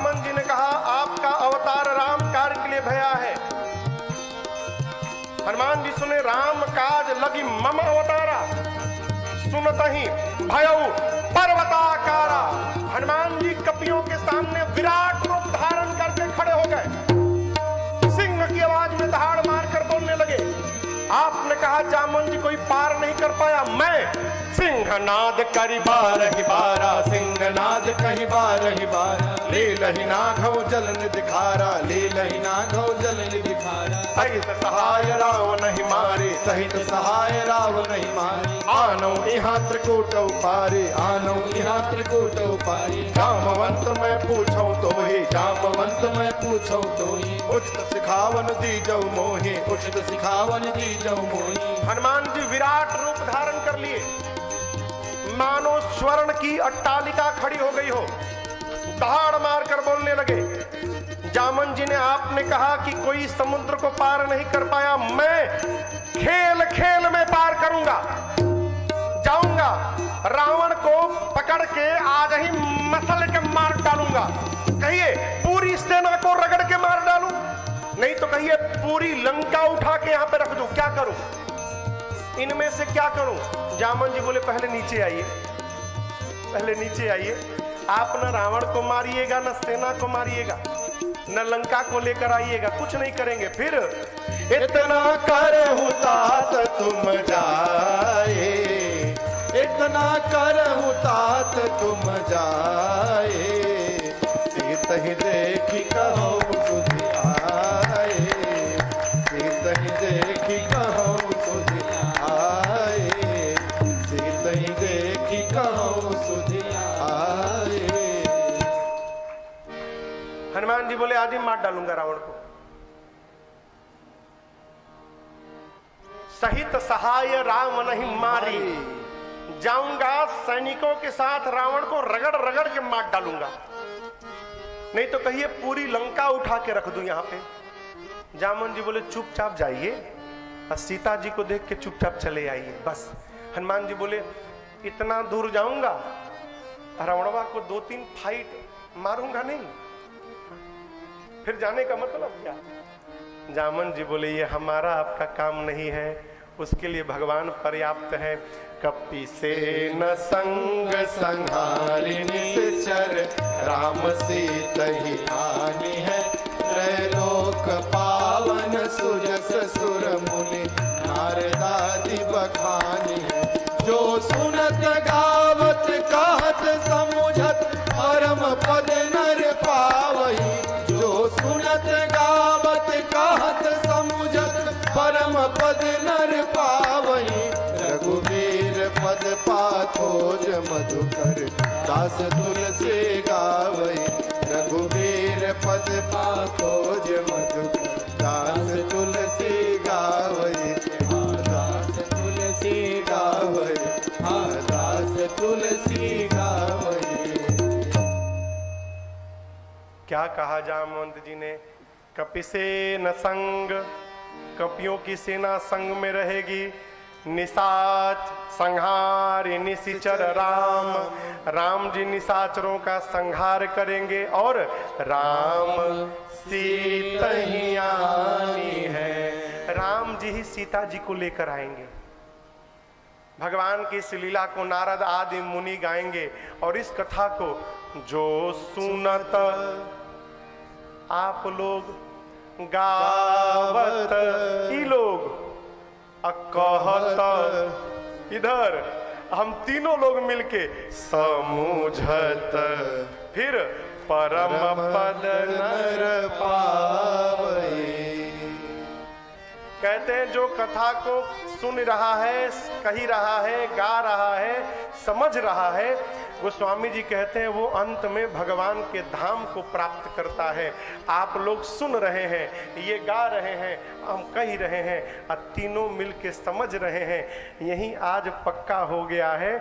जामन जी ने कहा आपका अवतार राम कार्य के लिए भया है। हनुमान जी सुने राम काज लगी मम अवतारा, सुनत ही भयउ पर्वताकारा। हनुमान जी कपियों के सामने विराट रूप धारण करके खड़े हो गए, सिंह की आवाज में दहाड़ मारकर बोलने लगे। आपने कहा जामन जी कोई पार नहीं कर पाया, मैं सिंहनाद करी बारहि बारा, सिंहनाद कही बारहि बारा, ले लहि नाघव जलन दिखारा, ले लहि नाघव जलन दिखारा। सहित सहाय रावण नहीं मारे, सहित सहाय रावण नहीं मारे, आनो यहाँ त्रिकूट उपारे, आनो यहाँ त्रिकूट उपारे। जामवंत मैं पूछो तो ही, जामवंत मैं पूछो तो ही, उचित सिखावन दी जाऊ मोहि, उचित सिखावन दी जाऊ मोहि। हनुमान जी विराट रूप धारण कर लिए, मानो स्वर्ण की अट्टालिका खड़ी हो गई हो, दहाड़ मारकर बोलने लगे। जामन जी ने आपने कहा कि कोई समुद्र को पार नहीं कर पाया, मैं खेल खेल में पार करूंगा, जाऊंगा रावण को पकड़ के आज ही मसल के मार डालूंगा। कहिए पूरी सेना को रगड़ के मार डालूं, नहीं तो कहिए पूरी लंका उठा के यहां पे रख दूं, क्या करूं, इनमें से क्या करूं। जामन जी बोले पहले नीचे आइए, पहले नीचे आइए। आप न रावण को मारिएगा, न सेना को मारिएगा, न लंका को लेकर आइएगा, कुछ नहीं करेंगे। फिर इतना करहूं तात तुम जाए, इतना करहूं तात तुम जाए, सीत ही देखी कहो सुध आए, सीत ही देखी कहो सुध आए, सीत ही देखी कहो सुध आए। हनुमान जी बोले आज ही मार डालूंगा रावण को। सहित सहाय राम नहीं मारी, जाऊंगा सैनिकों के साथ रावण को रगड़ रगड़ के मार डालूंगा, नहीं तो कहिए पूरी लंका उठा के रख दूं यहां पे। जामन जी बोले चुपचाप जाइए और सीता जी को देख के चुपचाप चले आइए, बस। हनुमान जी बोले इतना दूर जाऊंगा, रावणवा को 2-3 फाइट मारूंगा नहीं, फिर जाने का मतलब क्या। जामन जी बोले ये हमारा आपका काम नहीं है, उसके लिए भगवान पर्याप्त है। कपि से न संग संहारिणी चर, राम सीत ही हानि है, त्रैलोक पावन सुजस सुर मुनि, नारदादि बखानी है। जो सुनत गावत कहत समुझत, परम पद नर पावही, जो सुनत गावत कहत समुझत, परम पद नर पावही। रघुवीर पद पाथोज मधुकर, दास तुलसी गावही, रघुवीर पद पाथोज मधुकर, दास तुलसी गावही, दास तुलसी गावही, दास तुलसी गावही। क्या कहा जामवंत जी ने, कपि से न संग, कपियों की सेना संग में रहेगी, निशाच संहारी निशिचर राम, राम जी निशाचरों का संहार करेंगे और राम सीता ही आनी है, राम जी ही सीता जी को लेकर आएंगे। भगवान की इस लीला को नारद आदि मुनि गाएंगे और इस कथा को जो सुनत आप लोग गावत ही लोग कहत, इधर हम तीनों लोग मिलके समूझत, फिर परम पद नर पावई। कहते हैं जो कथा को सुन रहा है, कही रहा है, गा रहा है, समझ रहा है, गोस्वामी जी कहते हैं वो अंत में भगवान के धाम को प्राप्त करता है। आप लोग सुन रहे हैं, ये गा रहे हैं, हम कह रहे हैं और तीनों मिलके समझ रहे हैं, यही आज पक्का हो गया है,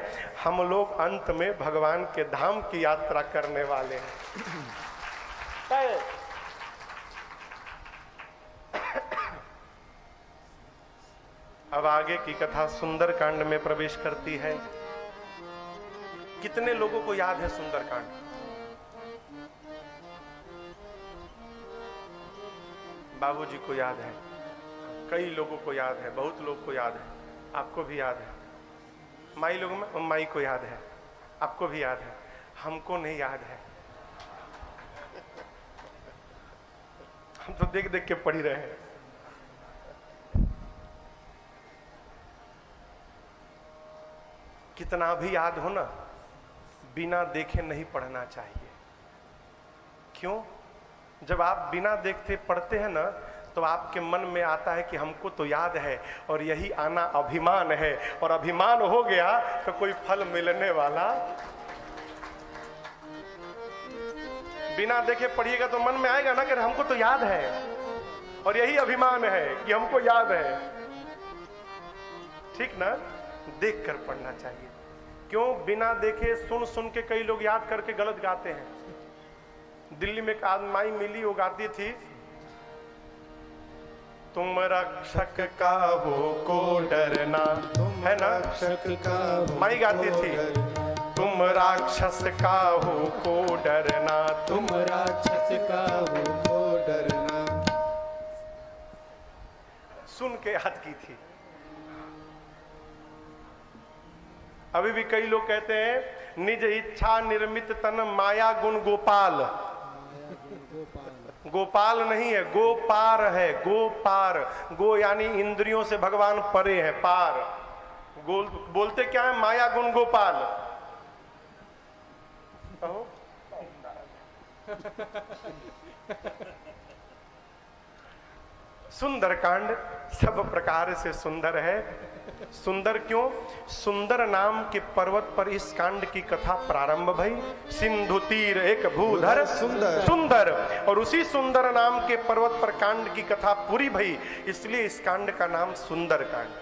हम लोग अंत में भगवान के धाम की यात्रा करने वाले हैं। अब आगे की कथा सुंदर कांड में प्रवेश करती है। कितने लोगों को याद है सुंदरकांड? बाबूजी को याद है, कई लोगों को याद है, बहुत लोग को याद है, आपको भी याद है। माई लोग में माई को याद है, आपको भी याद है, हमको नहीं याद है। हम तो देख देख के पढ़ ही रहे हैं। कितना भी याद हो ना, बिना देखे नहीं पढ़ना चाहिए। क्यों? जब आप बिना देखते पढ़ते हैं ना, तो आपके मन में आता है कि हमको तो याद है, और यही आना अभिमान है, और अभिमान हो गया तो कोई फल मिलने वाला। बिना देखे पढ़िएगा तो मन में आएगा ना कि हमको तो याद है, और यही अभिमान है कि हमको याद है। ठीक ना? देख कर पढ़ना चाहिए। क्यों? बिना देखे सुन सुन के कई लोग याद करके गलत गाते हैं। दिल्ली में एक आदमी मिली, वो गाती थी, तुम रक्षक का हो को डरना, है ना? रक्षक का माई गाती थी, तुम राक्षस का हो को डरना, तुम राक्षस का हो को डरना। सुन के याद की थी। अभी भी कई लोग कहते हैं, निज इच्छा निर्मित तन माया गुण गोपाल। गोपाल नहीं है, गोपार है, गोपार। गो यानी इंद्रियों से भगवान परे है, पार। बोलते क्या है? माया गुण गोपाल। सुंदरकांड सब प्रकार से सुंदर है। सुंदर क्यों? सुंदर नाम के पर्वत पर इस कांड की कथा प्रारंभ भई। सिंधु तीर एक भूधर सुंदर सुंदर, और उसी सुंदर नाम के पर्वत पर कांड की कथा पूरी भई, इसलिए इस कांड का नाम सुंदर कांड।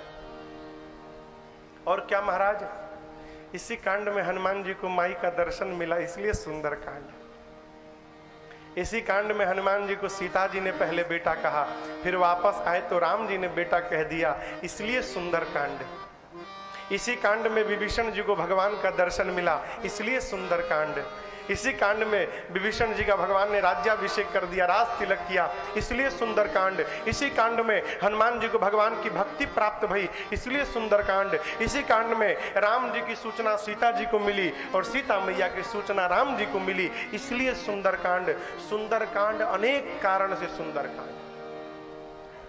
और क्या महाराज, इसी कांड में हनुमान जी को माई का दर्शन मिला, इसलिए सुंदर कांड। इसी कांड में हनुमान जी को सीता जी ने पहले बेटा कहा, फिर वापस आए तो राम जी ने बेटा कह दिया, इसलिए सुंदर कांड। इसी कांड में विभीषण जी को भगवान का दर्शन मिला, इसलिए सुंदर कांड। इसी कांड में विभीषण जी का भगवान ने राज्याभिषेक कर दिया, राज तिलक किया, इसलिए सुंदर कांड। इसी कांड में हनुमान जी को भगवान की भक्ति प्राप्त भई, इसलिए सुंदर कांड। इसी कांड में राम जी की सूचना सीता जी को मिली, और सीता मैया की सूचना राम जी को मिली, इसलिए सुंदर कांड। सुंदर कांड अनेक कारण से सुंदर कांड।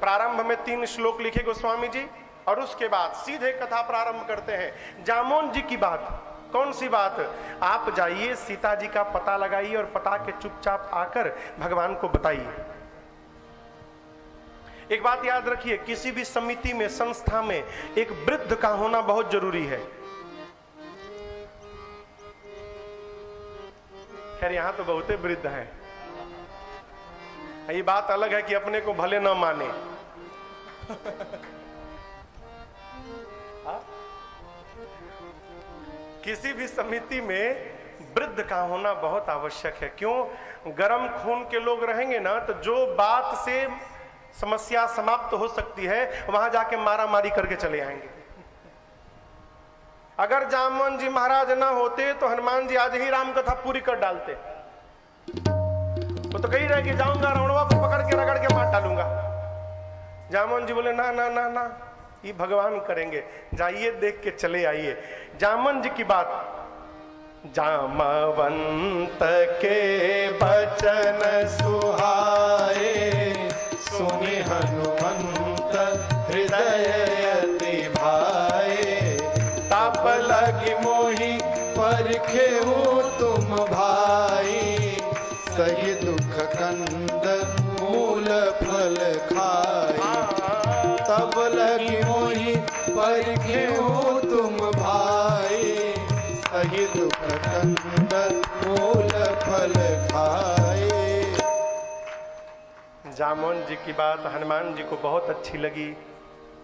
प्रारंभ में 3 श्लोक लिखे गोस्वामी जी, और उसके बाद सीधे कथा प्रारंभ करते हैं। जामोन जी की बात। कौन सी बात? आप जाइए, सीता जी का पता लगाइए, और पता के चुपचाप आकर भगवान को बताइए। एक बात याद रखिए, किसी भी समिति में, संस्था में एक वृद्ध का होना बहुत जरूरी है। खैर यहां तो बहुते वृद्ध हैं। ये बात अलग है कि अपने को भले न माने। किसी भी समिति में वृद्ध का होना बहुत आवश्यक है। क्यों? गर्म खून के लोग रहेंगे ना, तो जो बात से समस्या समाप्त हो सकती है, वहां जाके मारा मारी करके चले आएंगे। अगर जामवन जी महाराज ना होते तो हनुमान जी आज ही राम कथा पूरी कर डालते। वो तो कही रहे कि जाऊंगा रावणवा को पकड़ के रगड़ के मार डालूंगा। जामवन जी बोले ना ना ना ना, ये भगवान करेंगे, जाइए देख के चले आइए। जामन जी की बात। जामवंत के बचन सुहाए, सुनि हनुमंत हृदय अति भाए। ताप लगी मोहि परखे हो तुम भाई, सही दुख कंद मूल फल खाए। तब लगी मोहि परखे हो तुम भाई, सही दुख कंद मूल फल खाए। जामोन जी की बात हनुमान जी को बहुत अच्छी लगी।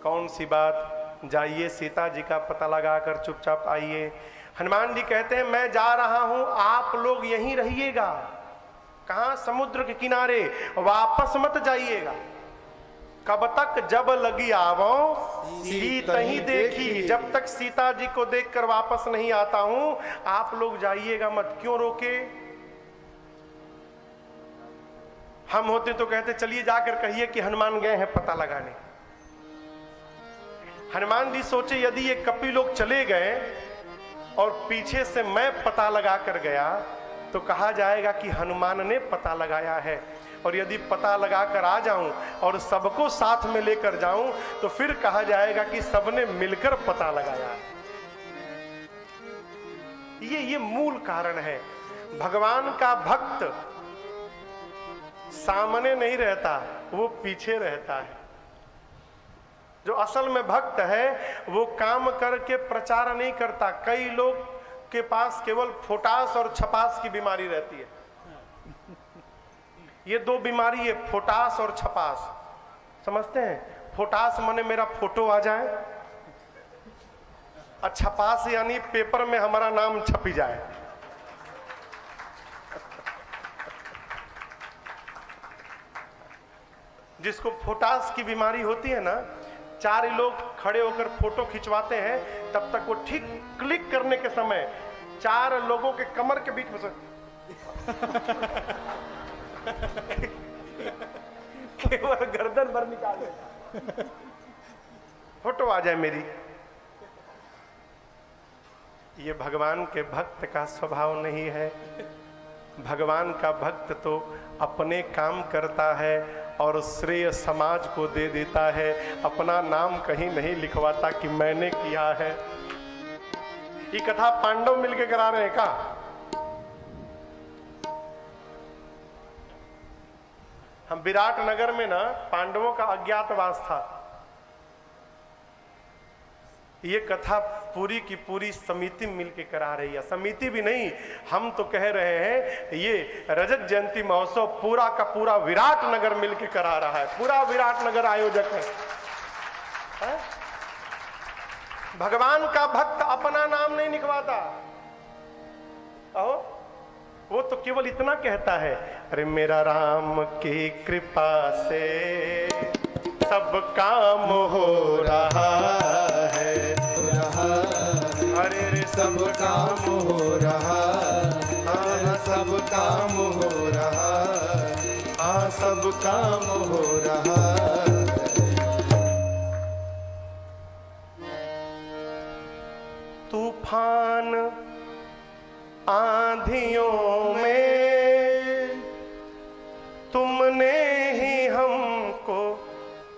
कौन सी बात? जाइए सीता जी का पता लगाकर चुपचाप आइए। हनुमान जी कहते हैं मैं जा रहा हूं, आप लोग यहीं रहिएगा। कहां? समुद्र के किनारे, वापस मत जाइएगा। कब तक? जब लगी आवो सीता ही देखी। जब तक सीता जी को देखकर वापस नहीं आता हूं, आप लोग जाइएगा मत। क्यों रोके? हम होते तो कहते चलिए जाकर कहिए कि हनुमान गए हैं पता लगाने। हनुमान जी सोचे यदि ये कपि लोग चले गए और पीछे से मैं पता लगा कर गया तो कहा जाएगा कि हनुमान ने पता लगाया है, और यदि पता लगा कर आ जाऊं और सबको साथ में लेकर जाऊं तो फिर कहा जाएगा कि सबने मिलकर पता लगाया। ये मूल कारण है। भगवान का भक्त सामने नहीं रहता, वो पीछे रहता है। जो असल में भक्त है वो काम करके प्रचार नहीं करता। कई लोग के पास केवल फोटास और छपास की बीमारी रहती है। ये दो बीमारी है, फोटास और छपास। समझते हैं? फोटास माने मेरा फोटो आ जाए, और छपास यानी पेपर में हमारा नाम छपी जाए। जिसको फोटास की बीमारी होती है ना, चार लोग खड़े होकर फोटो खिंचवाते हैं, तब तक वो ठीक क्लिक करने के समय चार लोगों के कमर के बीच में से केवल गर्दन भर निकाल देगा, फोटो आ जाए मेरी। ये भगवान के भक्त का स्वभाव नहीं है। भगवान का भक्त तो अपने काम करता है और श्रेय समाज को दे देता है, अपना नाम कहीं नहीं लिखवाता कि मैंने किया है। ये कथा पांडव मिलके करा रहे हैं का? हम विराट नगर में ना पांडवों का अज्ञातवास था। ये कथा पूरी की पूरी समिति मिलके करा रही है। समिति भी नहीं, हम तो कह रहे हैं ये रजत जयंती महोत्सव पूरा का पूरा विराट नगर मिलके करा रहा है। पूरा विराट नगर आयोजक है। भगवान का भक्त अपना नाम नहीं लिखवाता। वो तो केवल इतना कहता है, अरे मेरा राम की कृपा से सब काम हो रहा है, अरे सब काम हो रहा, हाँ सब काम हो रहा, हाँ सब काम हो रहा। तूफान आंधियों में तुमने ही हमको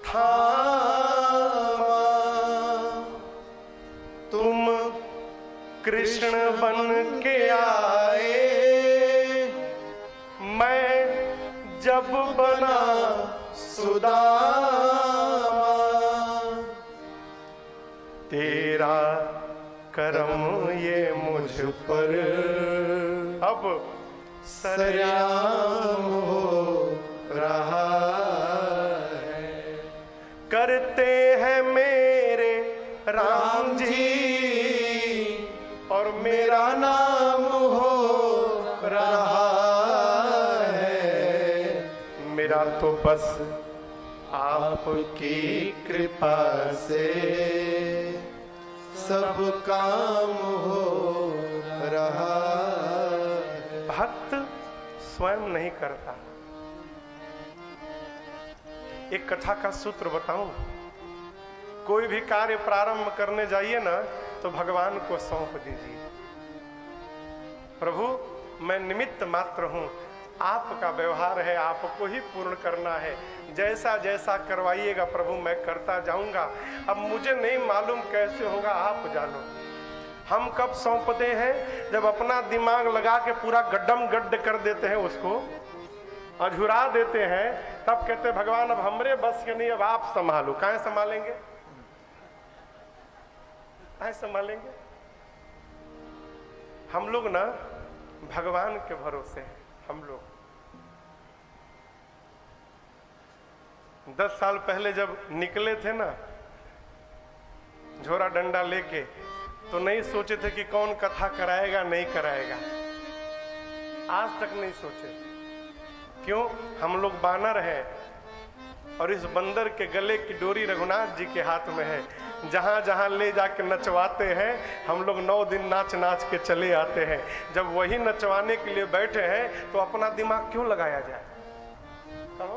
थामा, तुम कृष्ण बन के आए, मैं जब बना सुदामा, तेरा करम ये मुझ पर अब सरेआम हो रहा है। करते हैं मेरे राम जी और मेरा नाम हो रहा है। मेरा तो बस आपकी कृपा से सब काम हो रहा है। भक्त स्वयं नहीं करता। एक कथा का सूत्र बताऊं, कोई भी कार्य प्रारंभ करने जाइए ना तो भगवान को सौंप दीजिए। प्रभु मैं निमित्त मात्र हूं, आपका व्यवहार है, आपको ही पूर्ण करना है। जैसा जैसा करवाइएगा प्रभु मैं करता जाऊंगा। अब मुझे नहीं मालूम कैसे होगा, आप जानो। हम कब सौंपते हैं? जब अपना दिमाग लगा के पूरा गड्ढम गड्ढ कर देते हैं, उसको अझुरा देते हैं, तब कहते हैं भगवान अब हमरे बस के नहीं, अब आप संभालो। काहे संभालेंगे? काहे संभालेंगे? हम लोग ना भगवान के भरोसे हैं। हम लोग 10 साल पहले जब निकले थे ना झोरा डंडा लेके, तो नहीं सोचे थे कि कौन कथा कराएगा नहीं कराएगा। आज तक नहीं सोचे। क्यों? हम लोग बानर हैं और इस बंदर के गले की डोरी रघुनाथ जी के हाथ में है। जहां जहां ले जाके नचवाते हैं, हम लोग 9 दिन नाच नाच के चले आते हैं। जब वही नचवाने के लिए बैठे हैं तो अपना दिमाग क्यों लगाया जाए? कहो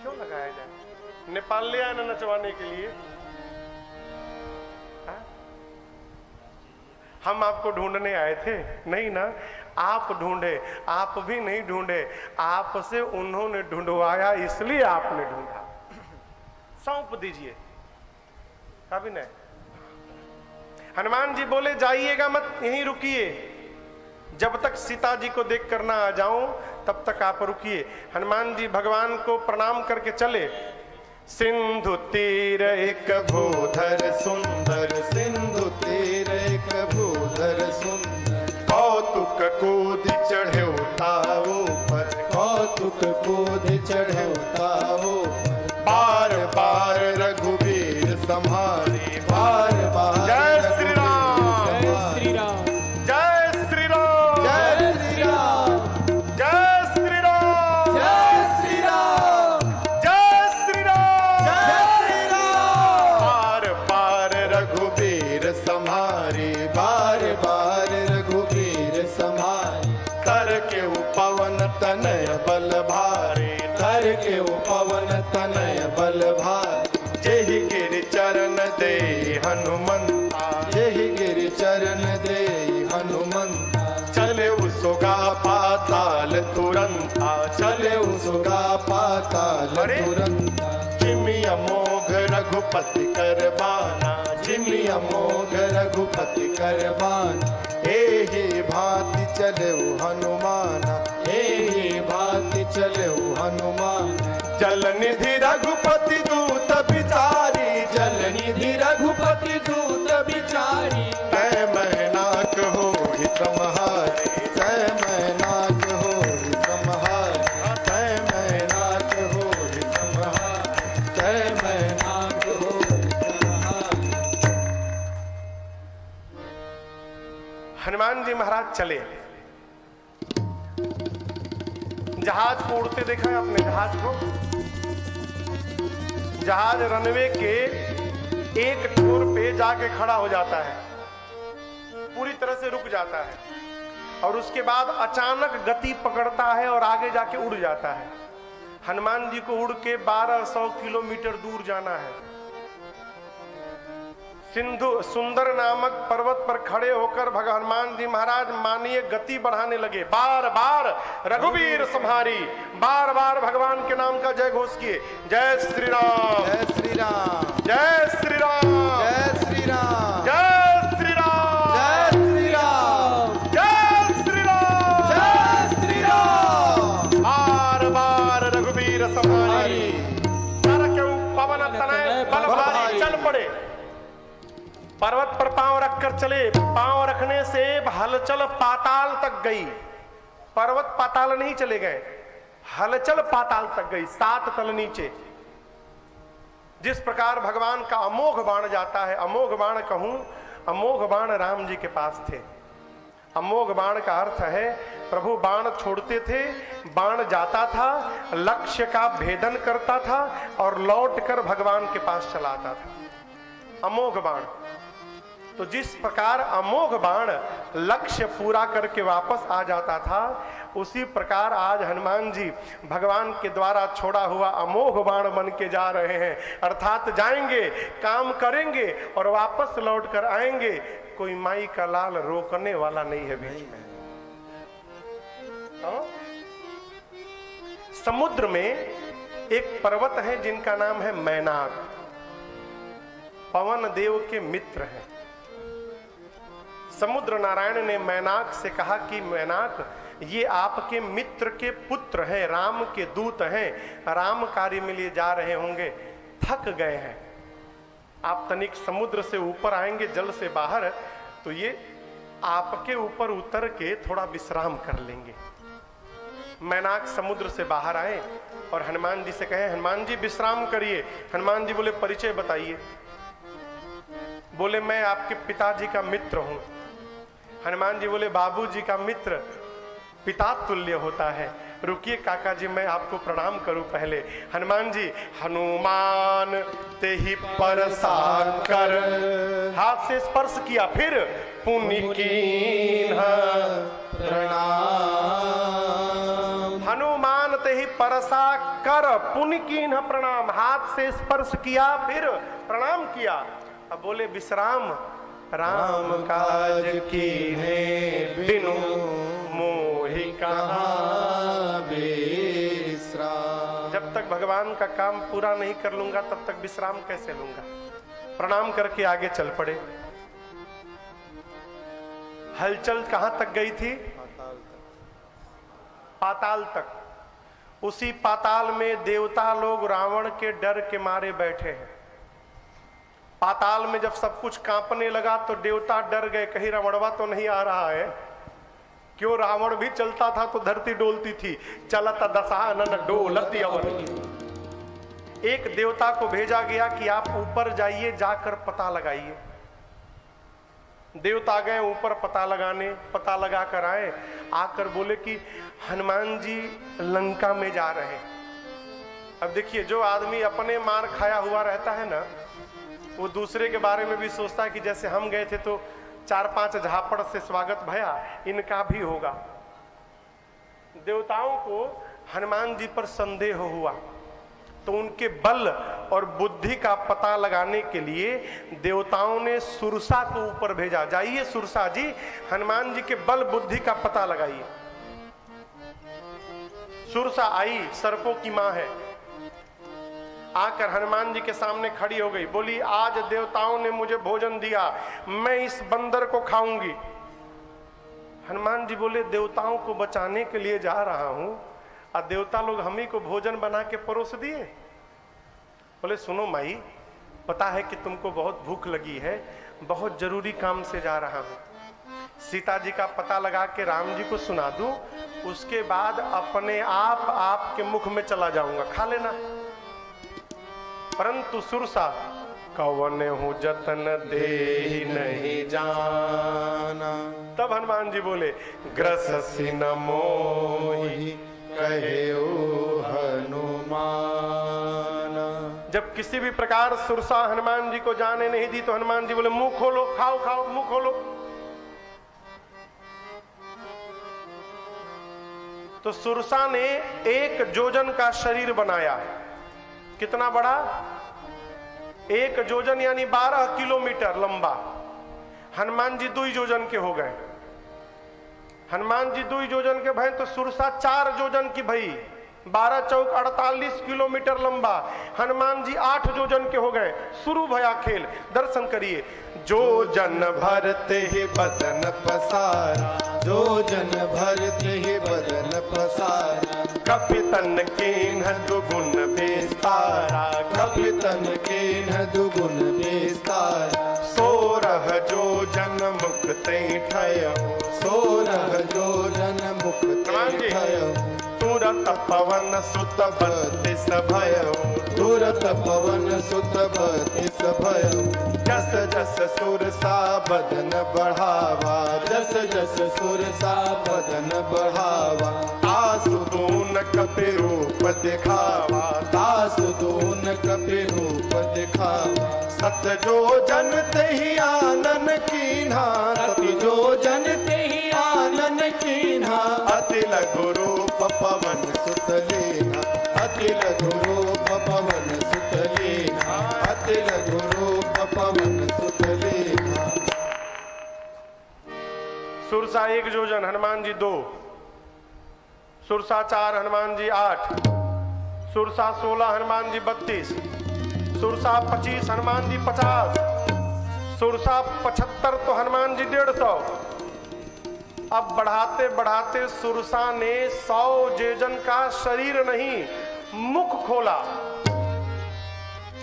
क्यों लगाया जाए? नेपाल ले आए ना नचवाने के लिए? हा? हम आपको ढूंढने आए थे? नहीं ना, आप ढूंढे। आप भी नहीं ढूंढे, आपसे उन्होंने ढूंढवाया, इसलिए आपने ढूंढा। सौंप दीजिए कभी नहीं। हनुमान जी बोले जाइएगा मत, यहीं रुकिए, जब तक सीता जी को देख कर ना आ जाऊं तब तक आप रुकिए। हनुमान जी भगवान को प्रणाम करके चले। सिंधु तीर एक भूधर सुंदर, सिंधु तीर एक भूधर सुंदर, कौतुक कूद चढ़े ताऊ पर, कौतुक कूद चढ़े ताऊ पर, बार बार रघुवीर सम्हारे, बार बार जय श्री राम, जय श्री राम, जय श्री राम, जय श्री राम, जय श्री राम, जय श्री राम, जय श्री राम, जय श्री राम। बार बार रघुवीर सम्हारे, बार बार रघुवीर सम्हारे, कर के पवन तनय बल भारे, धर के पवन तनय बल भारे, जेहि गिर चरण दे हनुमंता, यही गिरि चरण दे हनुमंता, चले उसुगा पाताल तुरंता, चले उसका पाताल अरे! तुरंता, जिमि अमोघ रघुपति कर बाना, जिमि अमोघ रघुपति कर बाना, एहि भांति चले हनुमाना, एहि भांति चले हनुमान, जल निधि रघुपति दूत बिचारी, जल निधि रघुपति दूत बिचारी, तय महनाक हो हितमहारी, जय मैनाक हो सम्हार, जय मैनाक हो सम्हार, जय मैनाक हो सम्हार। हनुमान जी महाराज चले। जहाज को उड़ते देखा है आपने? जहाज को, जहाज रनवे के एक छोर पे जाके खड़ा हो जाता है, पूरी तरह से रुक जाता है, और उसके बाद अचानक गति पकड़ता है और आगे जाके उड़ जाता है। हनुमान जी को उड़ के 1200 किलोमीटर दूर जाना है। सिंधु सुंदर नामक पर्वत पर खड़े होकर हनुमान जी महाराज मानिए गति बढ़ाने लगे। बार बार रघुवीर सम्हारी, बार बार भगवान के नाम का जय घोष किए। जय श्री राम, जय श्री राम, जय श्री राम, जय श्री राम, जय श्री राम, जय श्री राम, जय श्री राम, जय श्री राम। बार बार रघुवीर सम्हारी, कर क्यों पवन तनय बल भारी, चल पड़े। पर्वत पर पांव रखकर चले। पांव रखने से हलचल पाताल तक गई। पर्वत पाताल नहीं चले गए, हलचल पाताल तक गई, 7 तल नीचे। जिस प्रकार भगवान का अमोघ बाण जाता है, अमोघ बाण कहूं, अमोघ बाण राम जी के पास थे। अमोघ बाण का अर्थ है प्रभु बाण छोड़ते थे, बाण जाता था, लक्ष्य का भेदन करता था और लौटकर भगवान के पास चला आता था। अमोघ बाण। तो जिस प्रकार अमोघ बाण लक्ष्य पूरा करके वापस आ जाता था, उसी प्रकार आज हनुमान जी भगवान के द्वारा छोड़ा हुआ अमोघ बाण बन के जा रहे हैं। अर्थात जाएंगे, काम करेंगे और वापस लौट कर आएंगे। कोई माई का लाल रोकने वाला नहीं है बीच में। समुद्र में एक पर्वत है जिनका नाम है मैनाक। पवन देव के मित्र हैं। समुद्र नारायण ने मैनाक से कहा कि मैनाक, ये आपके मित्र के पुत्र हैं, राम के दूत हैं, राम कार्य में लिए जा रहे होंगे, थक गए हैं। आप तनिक समुद्र से ऊपर आएंगे, जल से बाहर, तो ये आपके ऊपर उतर के थोड़ा विश्राम कर लेंगे। मैनाक समुद्र से बाहर आए और हनुमान जी से कहे, हनुमान जी विश्राम करिए। हनुमान जी बोले परिचय बताइए। बोले मैं आपके पिताजी का मित्र हूं। हनुमान जी बोले बाबूजी का मित्र पिता तुल्य होता है। रुकिए काका जी, मैं आपको प्रणाम करूं पहले। हनुमान जी, हनुमान ते ही परसाकर, हाथ से स्पर्श किया, फिर पुनि कीन्हा प्रणाम। हनुमान सुनते ही परसा कर पुनि कीन्ह प्रणाम, हाथ से स्पर्श किया फिर प्रणाम किया। अब बोले विश्राम राम काज कीन्हे बिनु मोहि कहाँ विश्राम। जब तक भगवान का काम पूरा नहीं कर लूंगा तब तक विश्राम कैसे लूंगा। प्रणाम करके आगे चल पड़े। हलचल कहां तक गई थी? पाताल तक। उसी पाताल में देवता लोग रावण के डर के मारे बैठे हैं। पाताल में जब सब कुछ कांपने लगा तो देवता डर गए, कहीं रावणवा तो नहीं आ रहा है। क्यों, रावण भी चलता था तो धरती डोलती थी। चलत दशानन डोलत अवन। एक देवता को भेजा गया कि आप ऊपर जाइए, जाकर पता लगाइए। देवता गए ऊपर पता लगाने, पता लगा कर आए। आकर बोले कि हनुमान जी लंका में जा रहे हैं। अब देखिए, जो आदमी अपने मार खाया हुआ रहता है ना, वो दूसरे के बारे में भी सोचता है कि जैसे हम गए थे तो 4-5 झापड़ से स्वागत भया, इनका भी होगा। देवताओं को हनुमान जी पर संदेह हुआ तो उनके बल और बुद्धि का पता लगाने के लिए देवताओं ने सुरसा को ऊपर भेजा। जाइए सुरसा जी, हनुमान जी के बल बुद्धि का पता लगाइए। सुरसा आई, सर्पों की मां है, आकर हनुमान जी के सामने खड़ी हो गई। बोली, आज देवताओं ने मुझे भोजन दिया, मैं इस बंदर को खाऊंगी। हनुमान जी बोले, देवताओं को बचाने के लिए जा रहा हूं और देवता लोग हम ही को भोजन बना के परोस दिए। बोले, सुनो माई, पता है कि तुमको बहुत भूख लगी है, बहुत जरूरी काम से जा रहा हूं। सीता जी का पता लगा के राम जी को सुना दूं, उसके बाद अपने आप आपके मुख में चला जाऊंगा, खा लेना। परंतु सुरसा कवन हूं जतन दे नहीं जाना। तब हनुमान जी बोले, ग्रससि न मोहि कहे हनुमान। जब किसी भी प्रकार सुरसा हनुमान जी को जाने नहीं दी तो हनुमान जी बोले, मुंह खोलो, खाओ खाओ, मुंह खोलो। तो सुरसा ने 1 जोजन का शरीर बनाया। कितना बड़ा? 1 जोजन यानी 12 किलोमीटर लंबा। हनुमान जी 2 जोजन के हो गए। हनुमान जी 2 जोजन के भय तो सुरसा 4 जोजन की भई। 12 चौक 48 किलोमीटर लंबा। हनुमान जी 8 जोजन के हो गए। शुरू भया खेल। दर्शन करिए। जो जन भरते ही बदन पसारा, जो जन भरते ही बदन पसारा। कपितन कीन्ह दुगुन विस्तारा, कपितन कीन्ह दुगुन विस्तारा। 16 जो जन मुक्ते ठय, 16 जो जन मुक्ते ठय। तुरत पवन सुत बत्तीस भयो, तुरत पवन सुत बत्तीस भयो। जस जस सुरसा बदन बढ़ावा, जस जस सुरसा बदन बढ़ावा। तासुदून कपि रूप दिखावा, तासुदून कपि रूप दिखावा। सत जो जन तेहि आनन कीन्हा, सति जो जन तेहि आनन कीन्हा। अति लघु रूप पवन सुत लेना, अति लघु रूप पवन सुत लेना, अति लघु रूप पवन सुत लेना। सुरसा 1 जोजन, हनुमान जी 2। सुरसा 4, हनुमान जी 8। सुरसा 16, हनुमान जी 32। सुरसा 25, हनुमान जी 50। सुरसा 75 तो हनुमान जी 150। अब बढ़ाते बढ़ाते सुरसा ने 100 जोजन का शरीर नहीं, मुख खोला।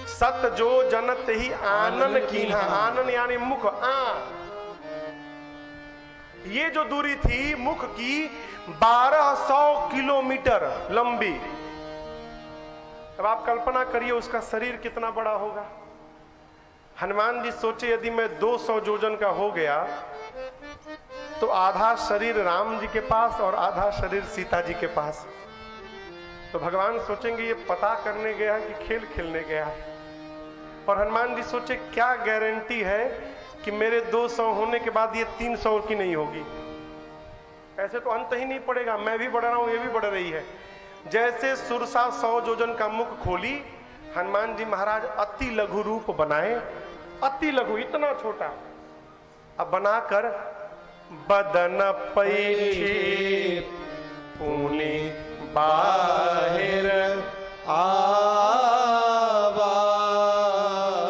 सत जो जनत ही आनन कीन्हा, आनन यानी मुख, ये जो दूरी थी मुख की 1200 किलोमीटर लंबी। अब आप कल्पना करिए उसका शरीर कितना बड़ा होगा। हनुमान जी सोचे यदि मैं 200 जोजन का हो गया तो आधा शरीर राम जी के पास और आधा शरीर सीता जी के पास। तो भगवान सोचेंगे ये पता करने गया कि खेल खेलने गया। और हनुमान जी सोचे क्या गारंटी है कि मेरे 200 होने के बाद ये 300 की नहीं होगी। ऐसे तो अंत ही नहीं पड़ेगा, मैं भी बढ़ रहा हूं, ये भी बढ़ रही है। जैसे सुरसा 100 योजन का मुख खोली, हनुमान जी महाराज अति लघु रूप बनाए, अति लघु, इतना छोटा, अब बनाकर बदन पैठी पूनी बाहिर आवा।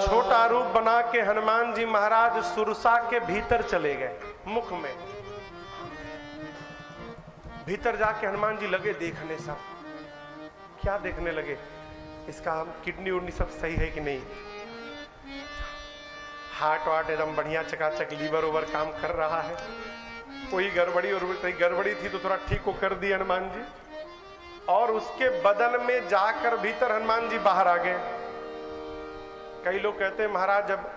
छोटा रूप बना के हनुमान जी महाराज सुरसा के भीतर चले गए, मुख में। भीतर जाके हनुमान जी लगे देखने, सब क्या देखने लगे, इसका किडनी उडनी सब सही है कि नहीं, हार्ट वार्ट एकदम बढ़िया चकाचक, लीवर ओवर काम कर रहा है, कोई गड़बड़ी और कोई गड़बड़ी थी तो थोड़ा ठीक को कर दी हनुमान जी। और उसके बदन में जाकर भीतर हनुमान जी बाहर आ गए। कई लोग कहते हैं महाराज जब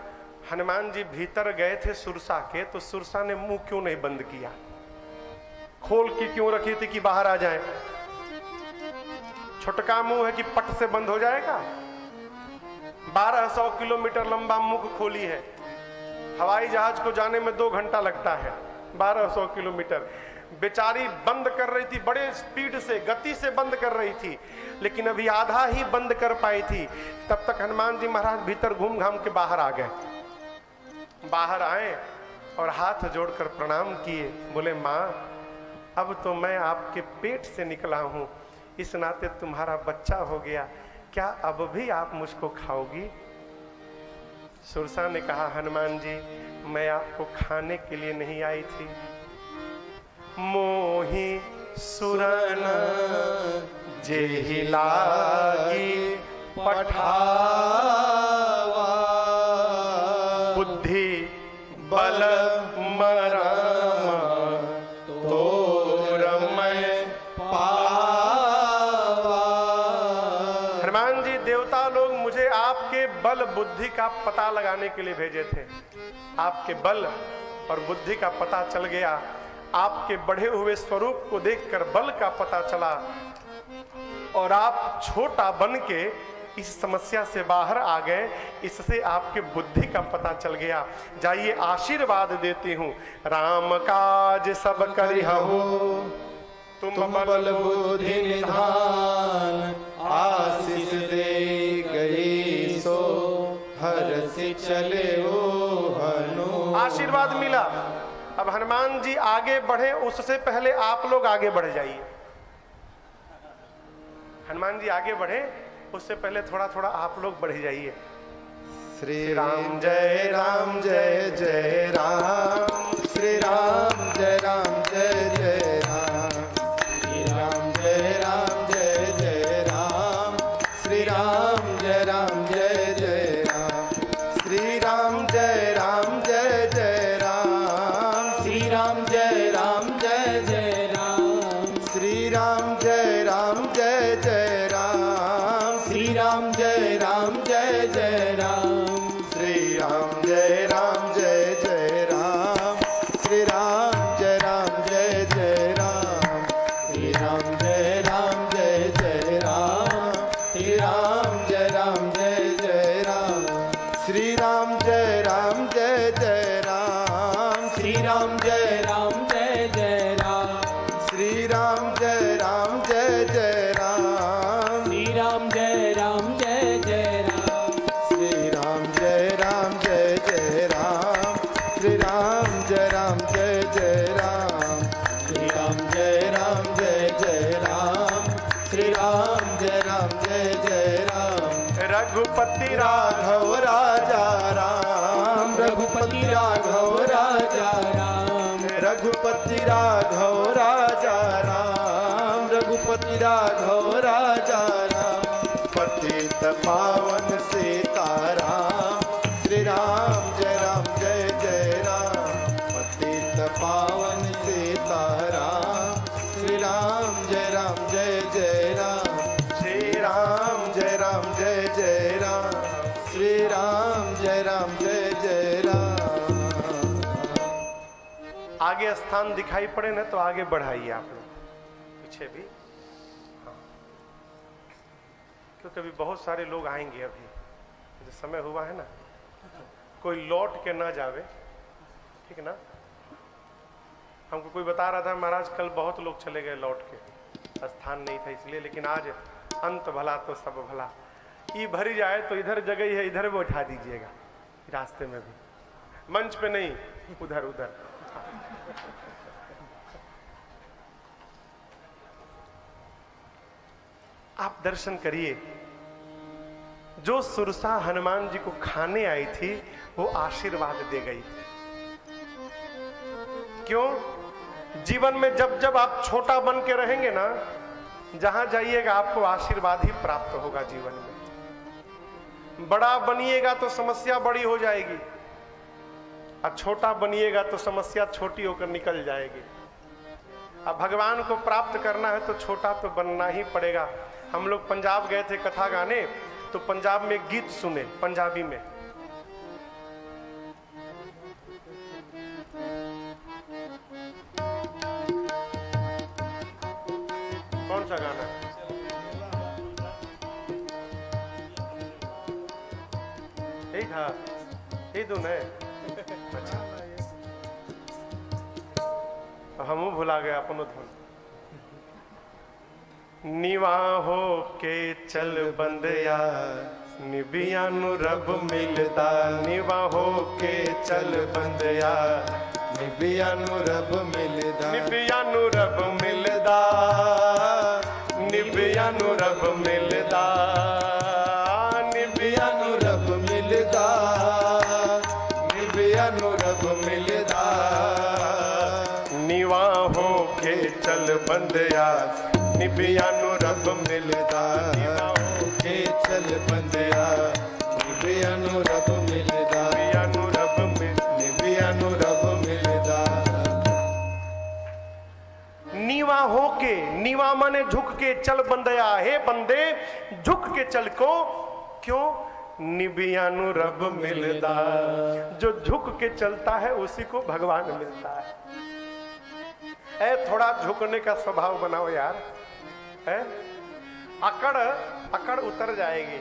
हनुमान जी भीतर गए थे सुरसा के, तो सुरसा ने मुंह क्यों नहीं बंद किया, खोल के क्यों रखी थी कि बाहर आ जाए? छोटका मुंह है कि पट से बंद हो जाएगा? 1200 किलोमीटर लंबा मुख खोली है, हवाई जहाज को जाने में 2 घंटा लगता है, 1200 किलोमीटर। बेचारी बंद कर रही थी, बड़े स्पीड से, गति से बंद कर रही थी, लेकिन अभी आधा ही बंद कर पाई थी। तब तक हनुमान जी महाराज भीतर घूम घाम के बाहर आ गए। बाहर आए और हाथ जोड़कर प्रणाम किए, बोले माँ अब तो मैं आपके पेट से निकला हूं, इस नाते तुम्हारा बच्चा हो गया, क्या अब भी आप मुझको खाओगी? सुरसा ने कहा हनुमान जी मैं आपको खाने के लिए नहीं आई थी, मोही सुरन जेहि लागी पठावा, बुद्धि बल मरम तोर मैं पावा। हनुमान जी देवता लोग मुझे आपके बल बुद्धि का पता लगाने के लिए भेजे थे, आपके बल और बुद्धि का पता चल गया, आपके बढ़े हुए स्वरूप को देखकर बल का पता चला, और आप छोटा बन के इस समस्या से बाहर आ गए, इससे आपके बुद्धि का पता चल गया। जाइए आशीर्वाद देती हूँ, राम काज सब करिहु तुम बल बुद्धि निधान, आशीष दे गई सो हर्षि चले ओ हनु। आशीर्वाद मिला। अब हनुमान जी आगे बढ़े, उससे पहले आप लोग आगे बढ़ जाइए। हनुमान जी आगे बढ़े, उससे पहले थोड़ा थोड़ा आप लोग बढ़ जाइए। श्री राम जय राम जय जय राम, श्री राम जय राम जय जय राम, श्री राम जय राम जय जय राम, श्री राम जय राम जय जय राम, श्री राम जय राम जय जय राम, श्री राम जय राम जय जय राम, श्री राम जय राम जय जय राम, श्री राम जय राम जय जय राम, श्री राम जय राम जय जय राम, श्री राम जय राम जय जय राम, श्री राम जय राम जय जय राम, श्री राम जय राम जय जय राम, श्री राम जय राम जय जय राम, श्री राम जय राम जय जय राम, श्री राम जय राम जय जय राम, श्री राम जय राम जय जय राम, श्री राम जय राम जय जय राम, श्री राम जय राम जय जय राम, श्री राम जय राम जय जय राम, श्री राम जय राम जय जय राम। रघुपति राघव राजा राम, रघुपति राघव राजा राम, रघुपति राघव राजा राम, रघुपति राघव राजा राम, पतित पावन सीताराम, श्री राम जय राम जय जय राम, पतित पावन सीताराम, श्री राम जय राम जय जय राम, श्री राम जय राम जय जय राम, श्री राम जय राम जय जय राम। आगे स्थान दिखाई पड़े ना तो आगे बढ़ाइए आप लोग, पीछे भी। हाँ। क्योंकि अभी बहुत सारे लोग आएंगे, अभी जो समय हुआ है ना, कोई लौट के ना जावे, ठीक है ना। हमको कोई बता रहा था महाराज कल बहुत लोग चले गए लौट के, स्थान नहीं था इसलिए, लेकिन आज अंत भला तो सब भला। ये भरी जाए तो इधर जगह है, इधर बैठा दीजिएगा, रास्ते में भी, मंच पे नहीं, उधर उधर। आप दर्शन करिए। जो सुरसा हनुमान जी को खाने आई थी वो आशीर्वाद दे गई। क्यों? जीवन में जब जब आप छोटा बन के रहेंगे ना, जहां जाइएगा आपको आशीर्वाद ही प्राप्त होगा। जीवन में बड़ा बनिएगा तो समस्या बड़ी हो जाएगी, और छोटा बनिएगा तो समस्या छोटी होकर निकल जाएगी। अब भगवान को प्राप्त करना है तो छोटा तो बनना ही पड़ेगा। हम लोग पंजाब गए थे कथा गाने, तो पंजाब में गीत सुने पंजाबी में। कौन सा गाना? यही था, यही धुन है। अच्छा, हम भुला गए अपनो धुन। निवा हो के चल बंदया, निबिया नु रब मिलदा। निवा हो के चल बंदया, निबिया नु रब मिलदा। निबिया नु रब मिलदा, निबिया नु रब मिलदा, निबिया नु रब मिलदा, निबिया नु रब मिलदा। निवा हो के चल बंदया, निबिया नु रब मिलदा। निवा हो के चल बंदया, निबिया नु रब मिलदा। निबिया नु रब निबिया नु रब मिलदा। नीवा होके, नीवा माने झुक के, चल बंदया, हे बंदे झुक के चल को। क्यों? निबिया नु रब मिलदा। जो झुक के चलता है उसी को भगवान मिलता है। थोड़ा झुकने का स्वभाव बनाओ यार, है? अकड़ अकड़ उतर जाएगी।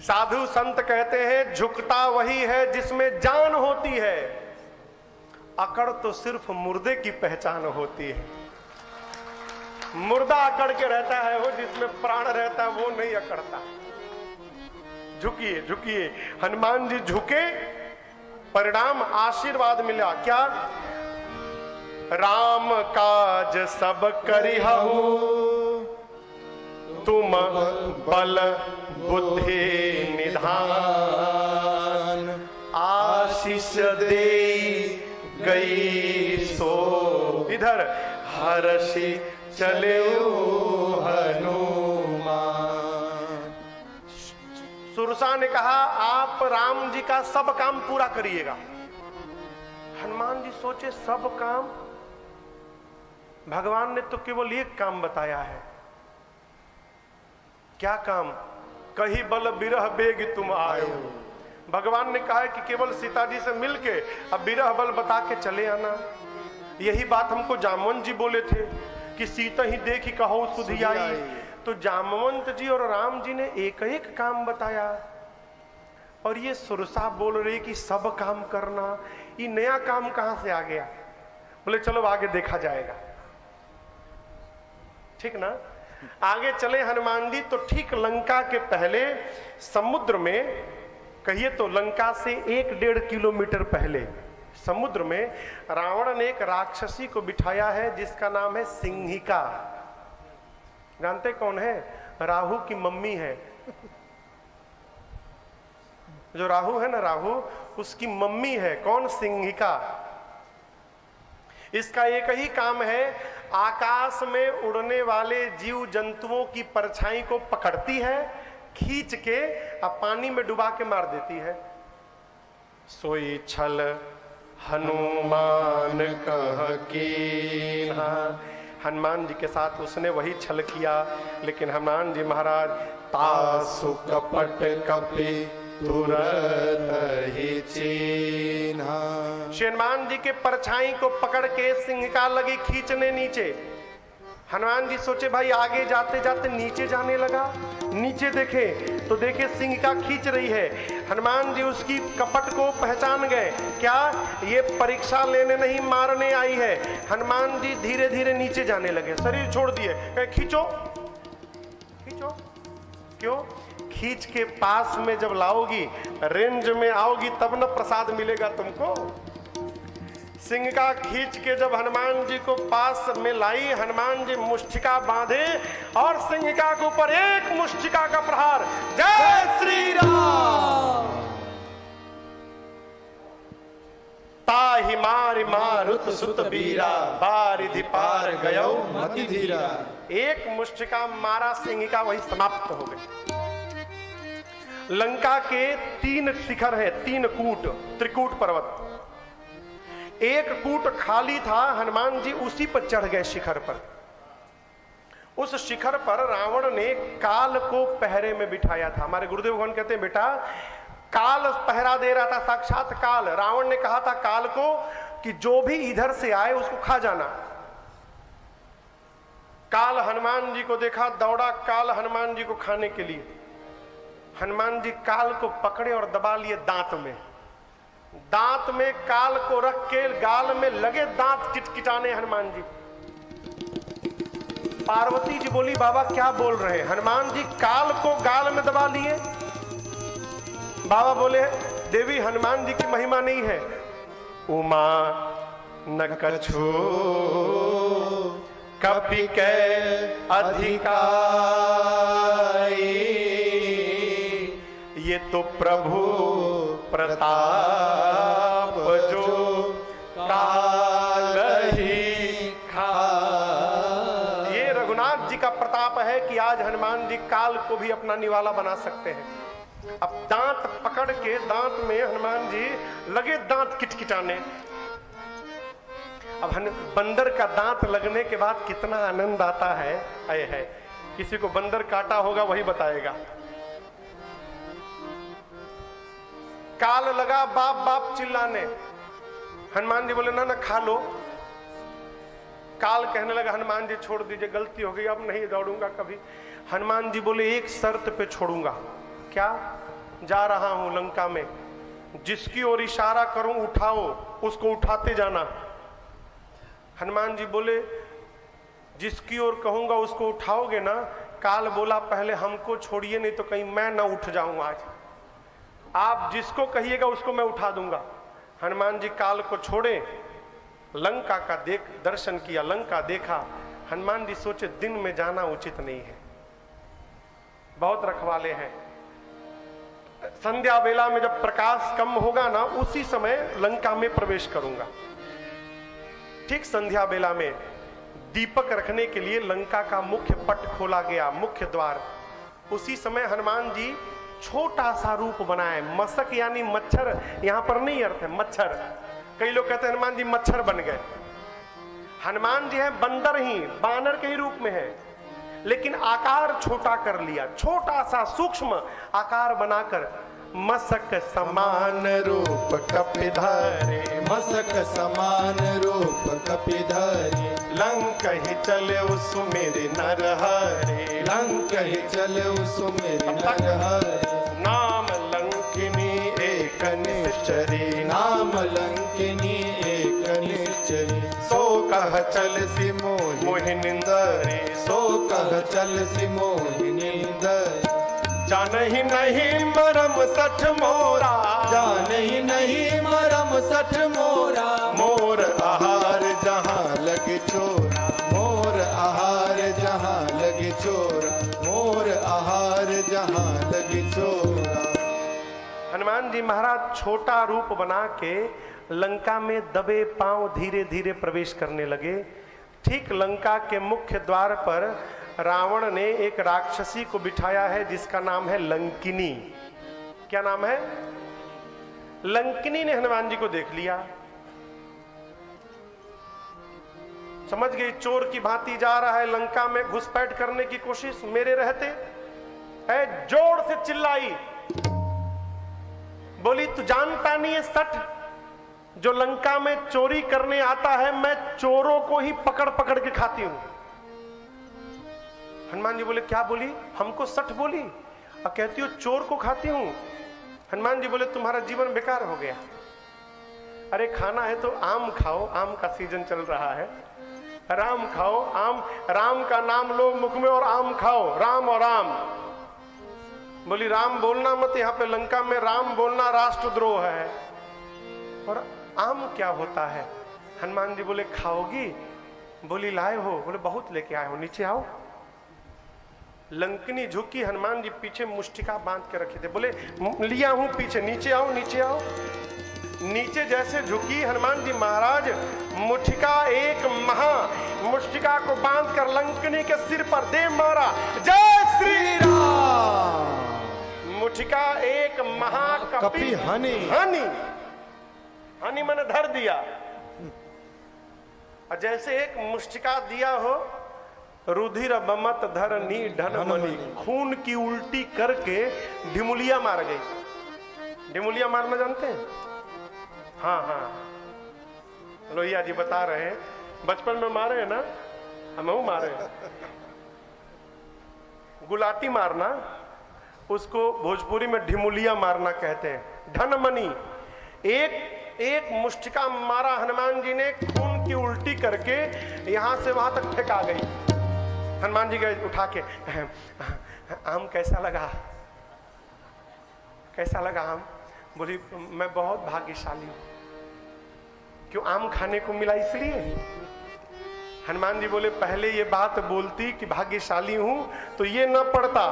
साधु संत कहते हैं झुकता वही है जिसमें जान होती है, अकड़ तो सिर्फ मुर्दे की पहचान होती है। मुर्दा अकड़ के रहता है, वो जिसमें प्राण रहता है वो नहीं अकड़ता। झुकिए झुकिए, हनुमान जी झुके, परिणाम आशीर्वाद मिला। क्या? राम काज सब करिहु, तुम बल बुद्धि निधान। आशीष दे गई सो इधर, हर्षि चले हनुमान। सुरसा ने कहा आप राम जी का सब काम पूरा करिएगा। हनुमान जी सोचे सब काम? भगवान ने तो केवल एक काम बताया है। क्या काम? कही बल बिरह बेग तुम आयो। भगवान ने कहा है कि केवल सीता जी से मिलके अब बिरह बल बता के चले आना। यही बात हमको जामवंत जी बोले थे कि सीता ही देखी कहो सुधि आई। तो जामवंत जी और राम जी ने एक एक काम बताया, और ये सुरसा बोल रही कि सब काम करना। ये नया काम कहां से आ गया? बोले चलो आगे देखा जाएगा। ठीक ना? आगे चले हनुमान जी तो ठीक लंका के पहले समुद्र में, कहिए तो लंका से 1-1.5 किलोमीटर पहले समुद्र में रावण ने एक राक्षसी को बिठाया है जिसका नाम है सिंहिका। जानते कौन है? राहु की मम्मी है। जो राहु है ना, राहु उसकी मम्मी है। कौन? सिंहिका। इसका एक ही काम है, आकाश में उड़ने वाले जीव जंतुओं की परछाई को पकड़ती है, खींच के अब पानी में डुबा के मार देती है। सोई छल हनुमान कह कीन्हा। हनुमान जी के साथ उसने वही छल किया, लेकिन हनुमान जी महाराज तासु कपट कपि तुरंत ही चीन्हा। हनुमान जी के परछाई को पकड़ के सिंहिका लगी खींचने नीचे। हनुमान जी सोचे भाई आगे जाते जाते नीचे जाने लगा। नीचे देखे तो देखे सिंहिका खींच रही है। हनुमान जी उसकी कपट को पहचान गए, क्या ये परीक्षा लेने नहीं मारने आई है। हनुमान जी धीरे धीरे नीचे जाने लगे, शरीर छोड़ दिए, कहे खींचो खींचो। क्यों? खींच के पास में जब लाओगी, रेंज में आओगी, तब न प्रसाद मिलेगा तुमको। सिंहिका खींच के जब हनुमान जी को पास में लाई, हनुमान जी मुष्टिका बांधे और सिंहिका के ऊपर एक मुष्टिका का प्रहार। जय श्री राम। ताहि मारि मारुत सुत बीरा, बारिधि पार गयो मति धीरा। एक मुष्टिका मारा, सिंहिका वही समाप्त हो गई। लंका के 3 शिखर है, 3 कूट, त्रिकूट पर्वत। एक कूट खाली था, हनुमान जी उसी पर चढ़ गए शिखर पर। उस शिखर पर रावण ने काल को पहरे में बिठाया था। हमारे गुरुदेव भगवान कहते हैं बेटा, काल पहरा दे रहा था, साक्षात काल। रावण ने कहा था काल को कि जो भी इधर से आए उसको खा जाना। काल हनुमान जी को देखा, दौड़ा काल हनुमान जी को खाने के लिए। हनुमान जी काल को पकड़े और दबा लिए दांत में। दांत में काल को रख के गाल में लगे दांत किटकिटाने हनुमान जी। पार्वती जी बोली बाबा क्या बोल रहे हैं? हनुमान जी काल को गाल में दबा लिए। बाबा बोले देवी हनुमान जी की महिमा नहीं है। उमा न कछु कपि के अधिकारी, ये तो प्रभु प्रताप जो काल ही खा। ये रघुनाथ जी का प्रताप है कि आज हनुमान जी काल को भी अपना निवाला बना सकते हैं। अब दांत पकड़ के दांत में हनुमान जी लगे दांत किटकिटाने। अब बंदर का दांत लगने के बाद कितना आनंद आता है। किसी को बंदर काटा होगा वही बताएगा। काल लगा बाप बाप चिल्लाने। हनुमान जी बोले ना ना खा लो। काल कहने लगा हनुमान जी छोड़ दीजिए, गलती हो गई, अब नहीं दौड़ूंगा कभी। हनुमान जी बोले एक शर्त पे छोड़ूंगा। क्या? जा रहा हूं लंका में, जिसकी ओर इशारा करूं उठाओ, उसको उठाते जाना। हनुमान जी बोले जिसकी ओर कहूंगा उसको उठाओगे ना? काल बोला पहले हमको छोड़िए, नहीं तो कहीं मैं ना उठ जाऊं आज। आप जिसको कहिएगा उसको मैं उठा दूंगा। हनुमान जी काल को छोड़े, लंका का दर्शन किया, लंका देखा। हनुमान जी सोचे दिन में जाना उचित नहीं है, बहुत रखवाले हैं। संध्या बेला में जब प्रकाश कम होगा ना, उसी समय लंका में प्रवेश करूंगा। ठीक संध्या बेला में दीपक रखने के लिए लंका का मुख्य पट खोला गया, मुख्य द्वार। उसी समय हनुमान जी छोटा सा रूप बनाए। मशक यानी मच्छर, यहां पर नहीं अर्थ है मच्छर। कई लोग कहते हैं हनुमान जी मच्छर बन गए। हनुमान जी है बंदर ही, बानर के ही रूप में है, लेकिन आकार छोटा कर लिया। छोटा सा सूक्ष्म आकार बनाकर मशक समान रूप कपिधरे, मशक समान रूप कपिधरे। लंक ही चले सुमेरि नरहरे, लंक ही चले सुमेरि नरहरे। नाम लंकिनी एक निश्चरी, नाम लंकिनी एक निश्चरी। सो कह चल सी मोहिनिंदरी, सो कह चल सी मोहिनिंदरी। जानहि नहीं मरम सठ मोरा, जानहि नहीं मरम सठ मोरा। मोर आहार जहाँ लगे चोरा, मोर आहार जहाँ लगे चोरा, मोर आहार जहाँ लगे चोरा। हनुमान जी महाराज छोटा रूप बना के लंका में दबे पांव धीरे धीरे प्रवेश करने लगे। ठीक लंका के मुख्य द्वार पर रावण ने एक राक्षसी को बिठाया है जिसका नाम है लंकिनी। क्या नाम है? लंकिनी ने हनुमान जी को देख लिया, समझ गई चोर की भांति जा रहा है लंका में घुसपैठ करने की कोशिश मेरे रहते है। जोर से चिल्लाई, बोली तू जानता नहीं है सठ, जो लंका में चोरी करने आता है मैं चोरों को ही पकड़ पकड़ के खाती हूं। हनुमान जी बोले क्या बोली? हमको 60 बोली और कहती हो चोर को खाती हूं। हनुमान जी बोले तुम्हारा जीवन बेकार हो गया। अरे खाना है तो आम खाओ, आम का सीजन चल रहा है, राम खाओ, आम, राम का नाम लो मुख में और आम खाओ, राम और राम। बोली राम बोलना मत, यहाँ पे लंका में राम बोलना राष्ट्रद्रोह है। और आम क्या होता है? हनुमान जी बोले खाओगी? बोली लाए हो? बोले बहुत लेके आए हो, नीचे आओ। लंकनी झुकी, हनुमान जी पीछे मुष्टिका बांध के रखे थे। बोले लिया हूं पीछे, नीचे आओ, नीचे आओ। नीचे जैसे झुकी हनुमान जी महाराज, मुष्टिका एक महा मुष्टिका को बांध कर लंकनी के सिर पर दे मारा। जय श्री राम। मुष्टिका एक महाकपि हनि हनि हनि मैंने धर दिया। और जैसे एक मुष्टिका दिया हो, रुधिर बमत धरनी ढनमनी, खून की उल्टी करके ढिमुलिया मार गई। ढिमुलिया मारना जानते हैं? हाँ हाँ, लोहिया जी बता रहे हैं, बचपन में मारे हैं ना, हम मारे हैं। गुलाटी मारना, उसको भोजपुरी में ढिमुलिया मारना कहते हैं। ढनमनी, एक मुष्टिका मारा हनुमान जी ने, खून की उल्टी करके यहां से वहां तक फेंका गई। हनुमान जी गए उठा के, आम कैसा लगा? कैसा लगा आम? बोली मैं बहुत भाग्यशाली हूं। क्यों? आम खाने को मिला इसलिए। हनुमान जी बोले पहले ये बात बोलती कि भाग्यशाली हूं तो ये न पड़ता।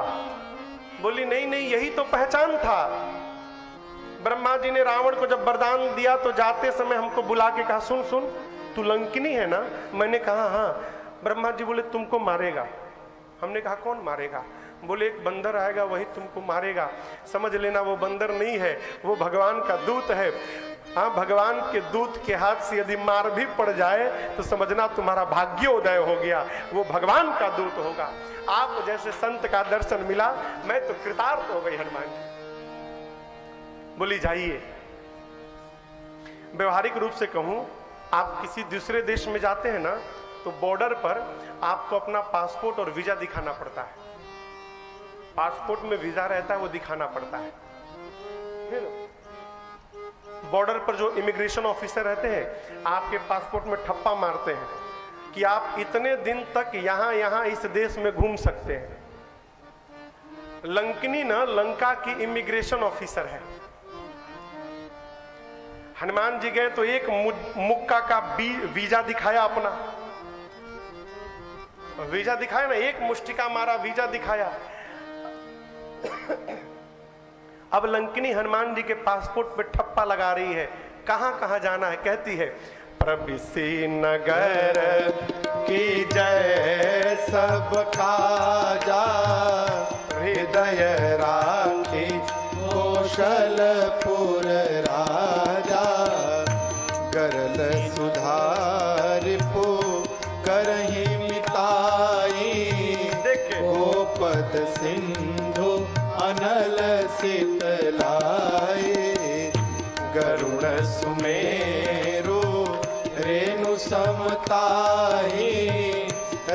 बोली नहीं नहीं, यही तो पहचान था। ब्रह्मा जी ने रावण को जब वरदान दिया तो जाते समय हमको बुला के कहा सुन सुन, तू लंकिनी है ना? मैंने कहा हाँ। ब्रह्मा जी बोले तुमको मारेगा। हमने कहा कौन मारेगा? बोले एक बंदर आएगा वही तुमको मारेगा। समझ लेना वो बंदर नहीं है, वो भगवान का दूत है। हाँ, भगवान के दूत के हाथ से यदि मार भी पड़ जाए तो समझना तुम्हारा भाग्योदय हो गया, वो भगवान का दूत होगा। आप जैसे संत का दर्शन मिला, मैं तो कृतार्थ हो गई। हनुमान जी बोली जाइए। व्यवहारिक रूप से कहूं, आप किसी दूसरे देश में जाते हैं ना, तो बॉर्डर पर आपको अपना पासपोर्ट और वीजा दिखाना पड़ता है। पासपोर्ट में वीजा रहता है, वो दिखाना पड़ता है। फिर बॉर्डर पर जो इमिग्रेशन ऑफिसर रहते हैं, आपके पासपोर्ट में ठप्पा मारते हैं कि आप इतने दिन तक यहां इस देश में घूम सकते हैं। लंकिनी ना लंका की इमिग्रेशन ऑफिसर है। हनुमान जी गए तो एक मुक्का का वीजा दिखाया, अपना वीजा दिखाया ना, एक मुष्टिका मारा, वीजा दिखाया। अब लंकिनी हनुमान जी के पासपोर्ट पे ठप्पा लगा रही है, कहां कहां जाना है। कहती है प्रविसी नगर की जय सब काजा, हृदय राखी कौशलपुर राजा, गरल सुधारिपु करहि मिताई, गोपद सिंधु अनल शीतलाई, गरुण सुमेरु रेणु समताई,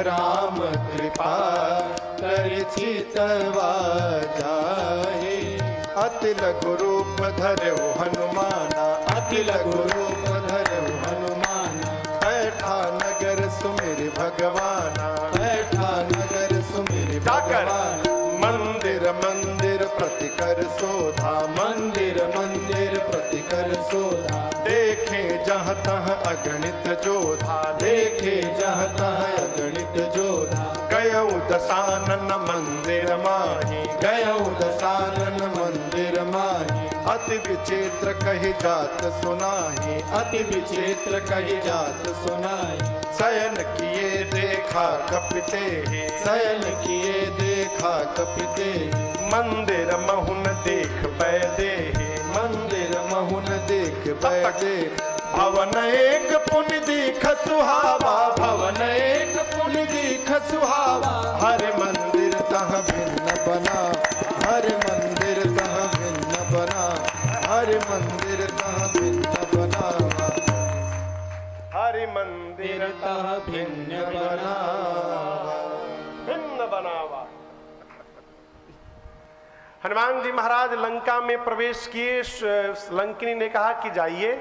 राम कृपा परिचितवा जाहि, अति लघु रूप धरऊ हनुमाना, अति लघु रूप धरऊ हनुमाना, बैठा नगर सुमिर भगवाना, बैठा नगर सुमिर भगवाना, मंदिर मंदिर प्रतिकर शोधा, मंदिर मंदिर प्रतिकर शोधा, देखे जहाँ तहाँ अगणित जोधा, देखे जहाँ तहाँ अगणित जोधा, गयऊ दशानन मंदिर माही, गयऊ दशानन मंदिर माही, अति विचित्र कही जात सुनाही, अति विचित्र कही जात सुनाही, शयन किए देखा कपिते ही, शयन किए देखा कपिते, मंदिर महुन देख पैदे ही, मंदिर महुन देख पैदे, भवन एक पुण्य दीख सुहावा, भवन एक पुण्य दीख सुहावा, हर मंदिर तह भिन्न बना, हर मंदिर तह भिन्न बना, हर मंदिर तह भिन्न बना, हर मंदिर तह भिन्न बना, भिन्न भवन बनावा। हनुमान जी महाराज लंका में प्रवेश किए। लंकिनी ने कहा कि जाइए,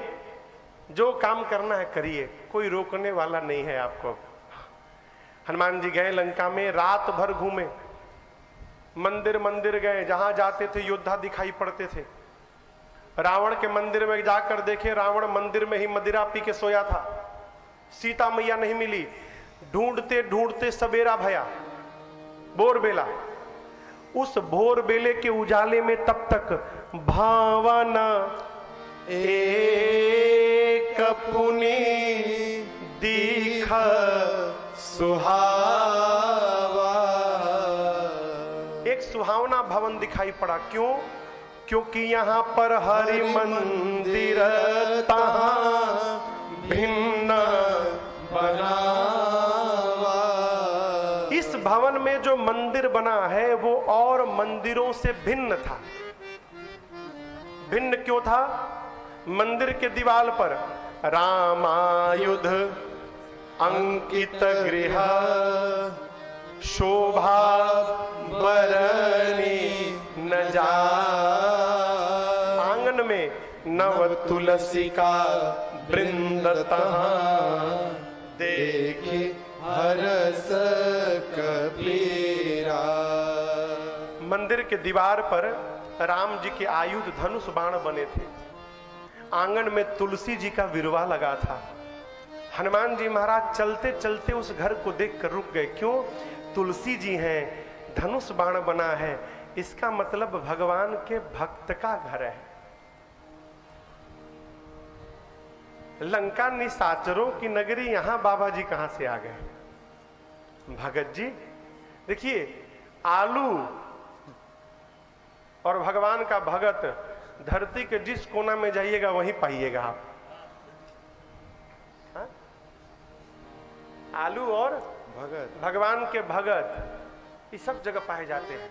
जो काम करना है करिए, कोई रोकने वाला नहीं है आपको। हनुमान जी गए लंका में, रात भर घूमे, मंदिर मंदिर गए, जहां जाते थे योद्धा दिखाई पड़ते थे। रावण के मंदिर में जाकर देखे, रावण मंदिर में ही मदिरा पी के सोया था। सीता मैया नहीं मिली, ढूंढते ढूंढते सवेरा भया, भोर बेला। उस भोर बेले के उजाले में तब तक भावना एक पुनी दीख सुहावा, एक सुहावना भवन दिखाई पड़ा। क्यों? क्योंकि यहां पर हरि मंदिर तहां भिन्न बनावा। इस भवन में जो मंदिर बना है वो और मंदिरों से भिन्न था। भिन्न क्यों था? मंदिर के दीवार पर रामायुध अंकित गृह शोभा बरनी न जा। आंगन में नव तुलसी का वृंद तहां देखे हरस कबीरा। मंदिर के दीवार पर राम जी के आयुध धनुष बाण बने थे। आंगन में तुलसी जी का विरवा लगा था। हनुमान जी महाराज चलते चलते उस घर को देखकर रुक गए। क्यों? तुलसी जी हैं, धनुष बाण बना है, इसका मतलब भगवान के भक्त का घर है। लंका निशाचरों की नगरी, यहां बाबा जी कहां से आ गए? भगत जी देखिए, आलू और भगवान का भगत धरती के जिस कोना में जाइएगा वहीं पाइएगा आप। हा? आलू और भगत, भगवान के भगत, ये सब जगह पाए जाते हैं।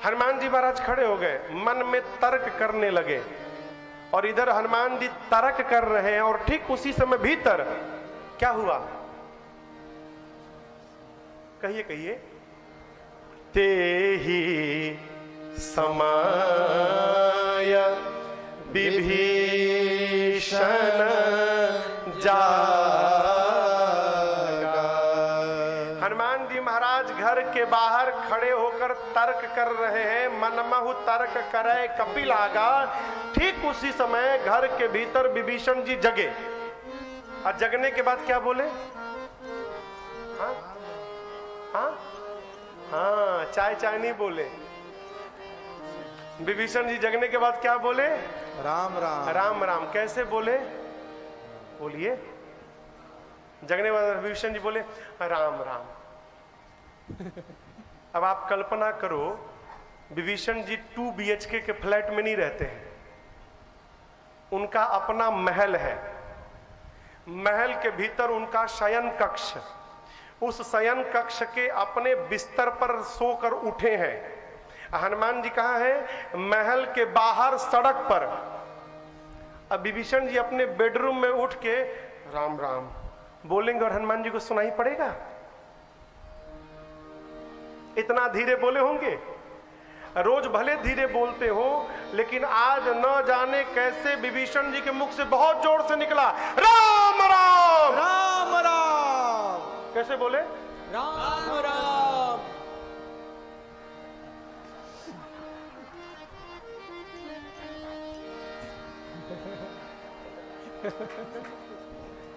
हनुमान जी महाराज खड़े हो गए, मन में तर्क करने लगे। और इधर हनुमान जी तर्क कर रहे हैं और ठीक उसी समय भीतर क्या हुआ? कहिए कहिए। ते ही समय विभीषण जागा। हनुमान जी महाराज घर के बाहर खड़े होकर तर्क कर रहे हैं। मनमहु तर्क करे कपिल आगा। ठीक उसी समय घर के भीतर विभीषण जी जगे। और जगने के बाद क्या बोले? हाँ हाँ हाँ, चाय चाय नहीं बोले। विभीषण जी जगने के बाद क्या बोले? राम राम। राम राम। कैसे बोले? बोलिए। जगने के बाद विभीषण जी बोले राम राम। अब आप कल्पना करो, विभीषण जी 2 BHK के फ्लैट में नहीं रहते हैं। उनका अपना महल है। महल के भीतर उनका शयन कक्ष। उस शयन कक्ष के अपने बिस्तर पर सोकर उठे हैं। हनुमान जी कहाँ हैं? महल के बाहर सड़क पर। अब विभीषण जी अपने बेडरूम में उठ के राम राम बोलेंगे और हनुमान जी को सुनाई पड़ेगा? इतना धीरे बोले होंगे? रोज भले धीरे बोलते हो, लेकिन आज न जाने कैसे विभीषण जी के मुख से बहुत जोर से निकला राम राम। राम राम। कैसे बोले? राम राम।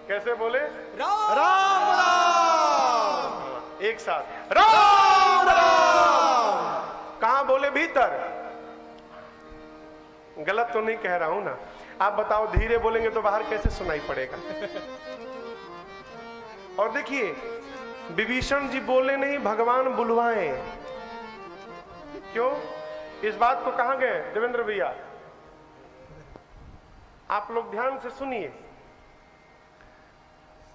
कैसे बोले? राम राम। एक साथ राम राम। कहां बोले? भीतर। गलत तो नहीं कह रहा हूं ना? आप बताओ, धीरे बोलेंगे तो बाहर कैसे सुनाई पड़ेगा? और देखिए, विभीषण जी बोले नहीं, भगवान बुलवाए। क्यों? इस बात को कहां गए देवेंद्र भैया? आप लोग ध्यान से सुनिए।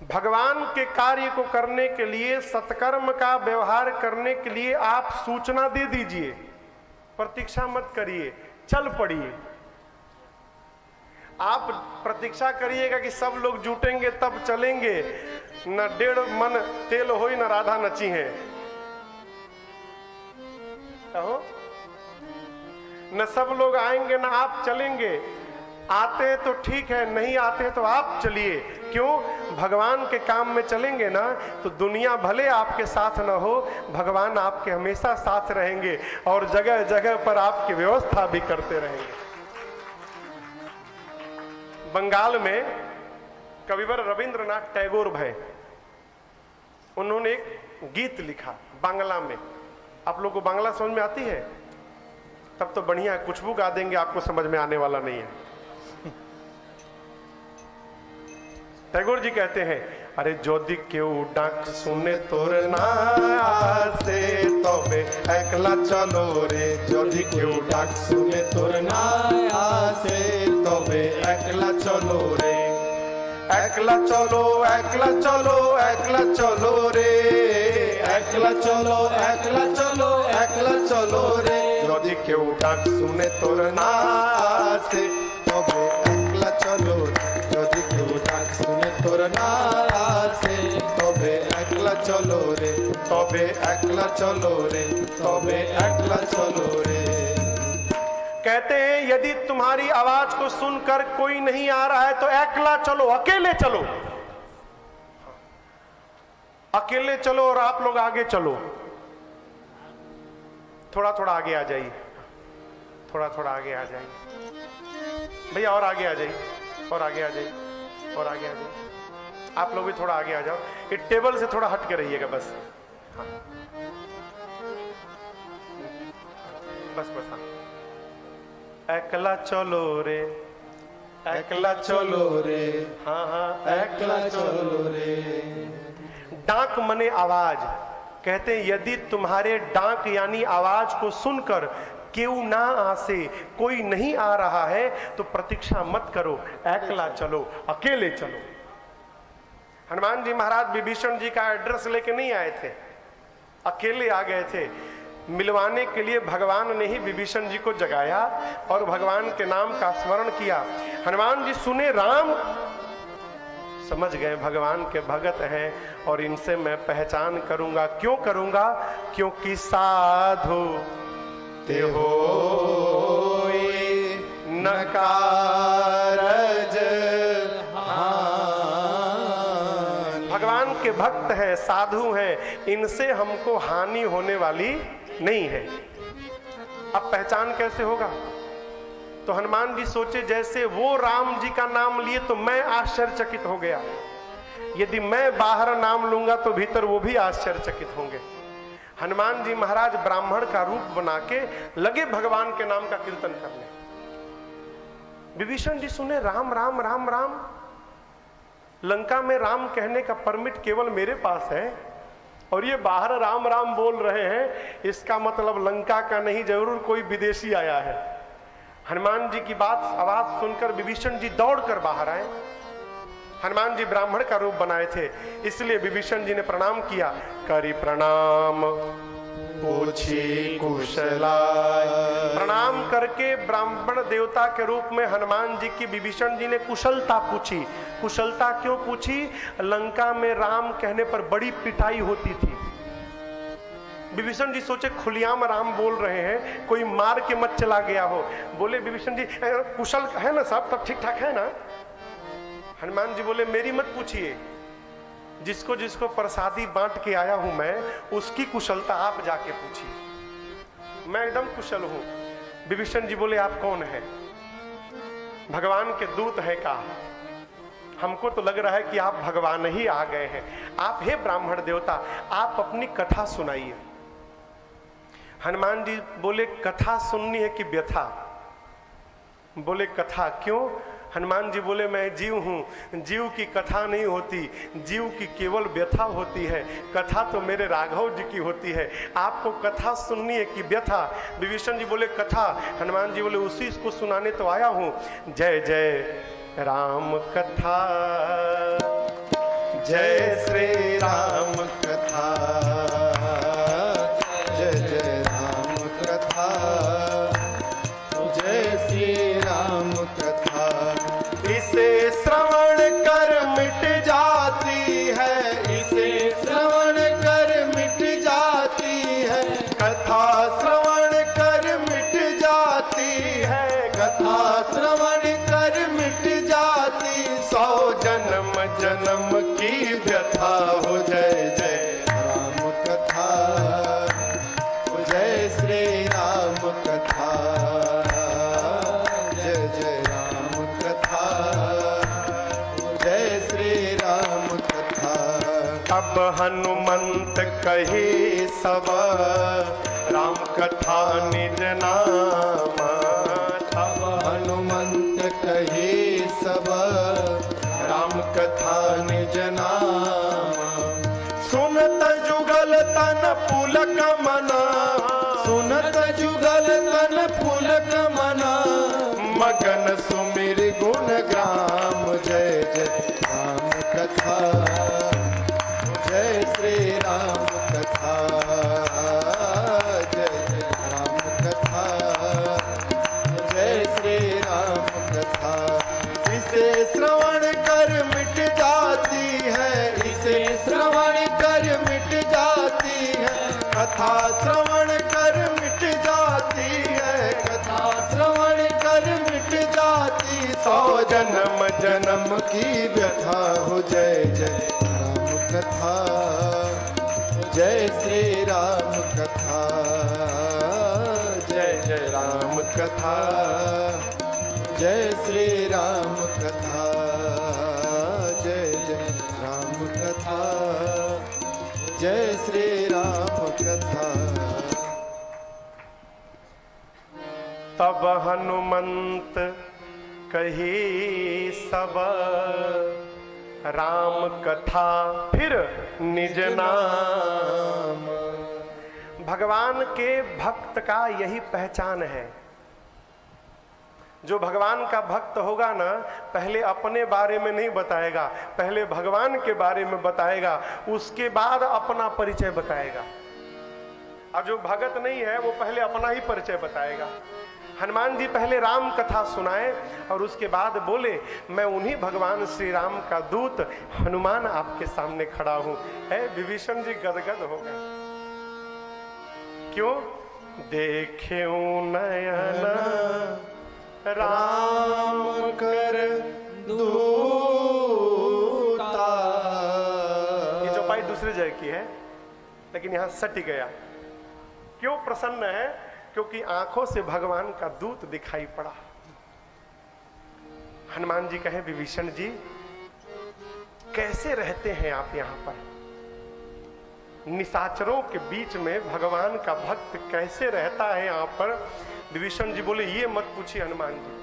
भगवान के कार्य को करने के लिए, सत्कर्म का व्यवहार करने के लिए आप सूचना दे दीजिए, प्रतीक्षा मत करिए, चल पड़िए। आप प्रतीक्षा करिएगा कि सब लोग जुटेंगे तब चलेंगे, न 1.5 मन तेल होई न राधा नची है, कहो न सब लोग आएंगे न आप चलेंगे। आते हैं तो ठीक है, नहीं आते हैं तो आप चलिए। क्यों? भगवान के काम में चलेंगे ना तो दुनिया भले आपके साथ ना हो, भगवान आपके हमेशा साथ रहेंगे और जगह जगह पर आपकी व्यवस्था भी करते रहेंगे। बंगाल में कविवर रविंद्रनाथ टैगोर भाई, उन्होंने एक गीत लिखा बांग्ला में। आप लोगों को बांग्ला समझ में आती है? तब तो बढ़िया है, कुछ भी गा देंगे, आपको समझ में आने वाला नहीं है। टैगोर जी कहते हैं, अरे जोदी क्यों डाक सुने तोर ना आसे तबे एकला चलो रे, जोदी क्यों डाक सुने तोर ना आसे तबे एकला चलो रे, एकला चलो एकला चलो एकला चलो रे, एकला चलो एकला चलो एकला चलो रे, जोदी क्यों डाक सुने तोर ना आसे तबे एकला चलो रे, जोदी क्यों डाक सुने तोर ना आसे तबे एकला चलो रे, तबे एकला चलो रे, तबे एकला चलो रे। कहते हैं यदि तुम्हारी आवाज को सुनकर कोई नहीं आ रहा है तो एकला चलो, अकेले चलो, अकेले चलो और आप लोग आगे चलो। थोड़ा थोड़ा आगे आ जाइए, थोड़ा थोड़ा आगे आ जाइए भैया, और आगे आ जाइए, और आगे आ जाइए, और आगे आ जाइए। आप लोग भी थोड़ा आगे आ जाओ, ये टेबल से थोड़ा हट के रहिएगा बस। हाँ बस बस, हाँ। एकला चलो रे, एकला चलो रे, हाँ हाँ एकला चलो रे। डांक मने आवाज। कहते हैं यदि तुम्हारे डांक यानी आवाज को सुनकर क्यों ना आसे, कोई नहीं आ रहा है तो प्रतीक्षा मत करो, एकला चलो, अकेले चलो। हनुमान जी महाराज विभीषण जी का एड्रेस लेके नहीं आए थे, अकेले आ गए थे। मिलवाने के लिए भगवान ने ही विभीषण जी को जगाया और भगवान के नाम का स्मरण किया। हनुमान जी सुने राम, समझ गए भगवान के भगत हैं और इनसे मैं पहचान करूंगा। क्यों करूंगा? क्योंकि साधु ते होय न कारज हानि। भगवान के भक्त हैं, साधु हैं, इनसे हमको हानि होने वाली नहीं है। अब पहचान कैसे होगा? तो हनुमान जी सोचे जैसे वो राम जी का नाम लिए तो मैं आश्चर्यचकित हो गया, यदि मैं बाहर नाम लूंगा तो भीतर वो भी आश्चर्यचकित होंगे। हनुमान जी महाराज ब्राह्मण का रूप बना के लगे भगवान के नाम का कीर्तन करने। विभीषण जी सुने राम राम राम राम, लंका में राम कहने का परमिट केवल मेरे पास है और ये बाहर राम राम बोल रहे हैं, इसका मतलब लंका का नहीं, जरूर कोई विदेशी आया है। हनुमान जी की बात आवाज सुनकर विभीषण जी दौड़कर बाहर आए। हनुमान जी ब्राह्मण का रूप बनाए थे, इसलिए विभीषण जी ने प्रणाम किया। करी प्रणाम पूछी कुशलाय। प्रणाम करके ब्राह्मण देवता के रूप में हनुमान जी की विभीषण जी ने कुशलता पूछी। कुशलता क्यों पूछी? लंका में राम कहने पर बड़ी पिटाई होती थी। विभीषण जी सोचे खुलियाम राम बोल रहे हैं, कोई मार के मत चला गया हो। बोले विभीषण जी कुशल है ना, सब तब ठीक ठाक है ना? हनुमान जी बोले मेरी मत पूछिए, जिसको जिसको प्रसादी बांट के आया हूं मैं, उसकी कुशलता आप जाके पूछिए, मैं एकदम कुशल हूं। विभीषण जी बोले आप कौन है? भगवान के दूत है का? हमको तो लग रहा है कि आप भगवान ही आ गए हैं। आप हे ब्राह्मण देवता, आप अपनी कथा सुनाइए। हनुमान जी बोले कथा सुननी है कि व्यथा? बोले कथा। क्यों? हनुमान जी बोले मैं जीव हूं, जीव की कथा नहीं होती, जीव की केवल व्यथा होती है। कथा तो मेरे राघव जी की होती है, आपको कथा सुननी है कि व्यथा? विभीषण जी बोले कथा। हनुमान जी बोले उसी को सुनाने तो आया हूं। जय जय राम कथा, जय श्री राम कथा, जय जय राम कथा, जय श्री राम कथा। इसे श्रवण कर मिट जाती है जन्म की व्यथा हो जय जय राम कथा हो जय श्री राम कथा जय जय राम कथा हो जय श्री राम कथा। अब हनुमंत कहे सब राम कथा निज नाम। अब हनुमंत कहे सब राम कथा निज नाम। सुनत जुगल तन पुलक मना, सुनत जुगल तन पुलक मना। मगन सुमिर गुण ग्राम जय जय राम कथा जय श्री राम कथा जय जय राम कथा जय श्री राम कथा। इसे श्रवण कर मिट जाती है, इसे श्रवण कर मिट जाती है कथा। श्रवण कर मिट जाती है कथा, श्रवण कर मिट जाती। 100 जन्म जन्म की व्यथा हो जय जय राम कथा जय श्री राम कथा जय जय राम कथा जय श्री राम कथा जय जय राम कथा जय श्री राम कथा। तब हनुमंत कही सब राम कथा फिर निज नाम। भगवान के भक्त का यही पहचान है। जो भगवान का भक्त होगा ना, पहले अपने बारे में नहीं बताएगा, पहले भगवान के बारे में बताएगा, उसके बाद अपना परिचय बताएगा। और जो भगत नहीं है वो पहले अपना ही परिचय बताएगा। हनुमान जी पहले राम कथा सुनाए और उसके बाद बोले, मैं उन्हीं भगवान श्री राम का दूत हनुमान आपके सामने खड़ा हूं। है विभीषण जी गदगद हो गए। क्यों? देखे नयन राम कर दूता। ये चौपाई दूसरे जगह की है, लेकिन यहां सट गया। क्यों प्रसन्न है? क्योंकि आंखों से भगवान का दूत दिखाई पड़ा। हनुमान जी कहे, विभीषण जी कैसे रहते हैं आप यहां पर? निशाचरों के बीच में भगवान का भक्त कैसे रहता है यहां पर? विभीषण जी बोले, ये मत पूछिए हनुमान जी।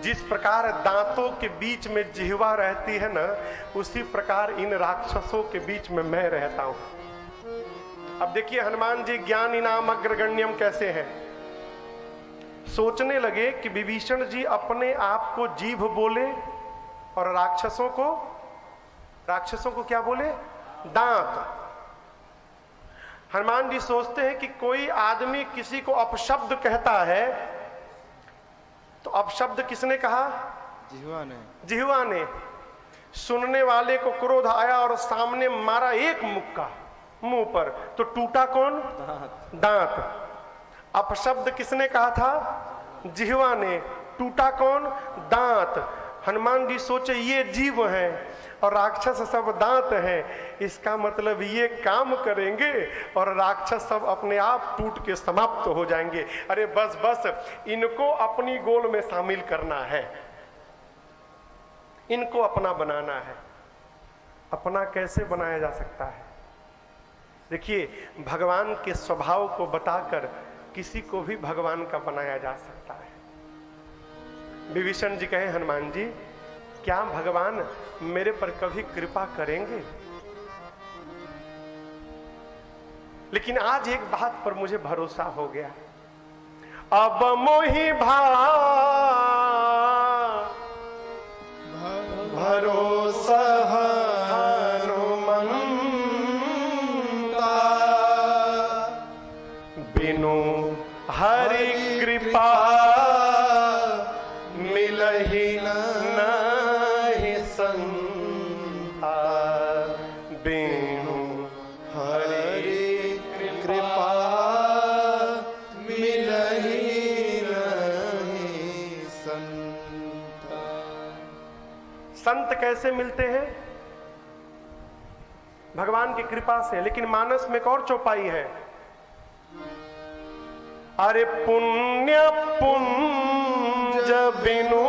जिस प्रकार दांतों के बीच में जिह्वा रहती है ना, उसी प्रकार इन राक्षसों के बीच में मैं रहता हूं। अब देखिए हनुमान जी ज्ञानी नाम अग्रगण्यम कैसे हैं। सोचने लगे कि विभीषण जी अपने आप को जीभ बोले और राक्षसों को क्या बोले? दांत। हनुमान जी सोचते हैं कि कोई आदमी किसी को अपशब्द कहता है तो अपशब्द किसने कहा? जिह्वा ने। सुनने वाले को क्रोध आया और सामने मारा एक मुक्का मुंह पर, तो टूटा कौन? दांत। अपशब्द किसने कहा था? जिह्वा ने। टूटा कौन? दांत। हनुमान जी सोचे ये जीव हैं और राक्षस सब दांत हैं, इसका मतलब ये काम करेंगे और राक्षस सब अपने आप टूट के समाप्त हो जाएंगे। अरे बस बस, इनको अपनी गोल में शामिल करना है, इनको अपना बनाना है। अपना कैसे बनाया जा सकता है? देखिए, भगवान के स्वभाव को बताकर किसी को भी भगवान का बनाया जा सकता है। विभीषण जी कहे, हनुमान जी क्या भगवान मेरे पर कभी कृपा करेंगे? लेकिन आज एक बात पर मुझे भरोसा हो गया। अब मोहि भरोसा हनुमंता। बिनु हरि कृपा मिलहि नहीं संता। बिनु हरि कृपा मिलहि नहीं संता। संत कैसे मिलते हैं? भगवान की कृपा से। लेकिन मानस में एक और चौपाई है, अरे पुण्य पुंज बिनु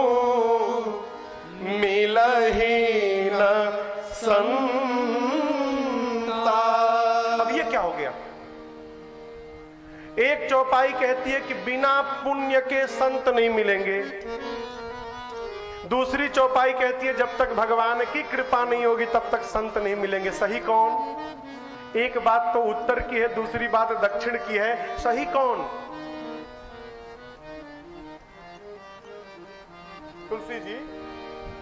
मिलहि न संता। अब ये क्या हो गया? एक चौपाई कहती है कि बिना पुण्य के संत नहीं मिलेंगे, दूसरी चौपाई कहती है जब तक भगवान की कृपा नहीं होगी तब तक संत नहीं मिलेंगे। सही कौन? एक बात तो उत्तर की है, दूसरी बात दक्षिण की है। सही कौन? तुलसी जी,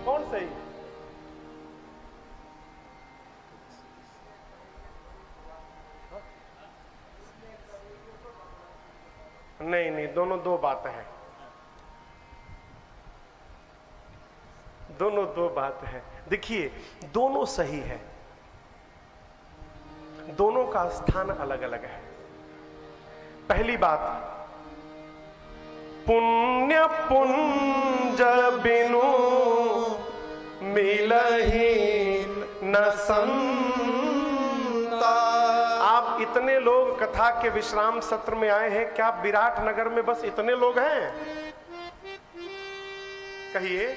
कौन सही? नहीं नहीं, दोनों दो बातें हैं, दोनों दो बात है। देखिए, दोनों सही है, दोनों का स्थान अलग अलग है। पहली बात, पुण्य पुंज बिनु मिलहि न संता। आप इतने लोग कथा के विश्राम सत्र में आए हैं, क्या विराट नगर में बस इतने लोग हैं? कहिए।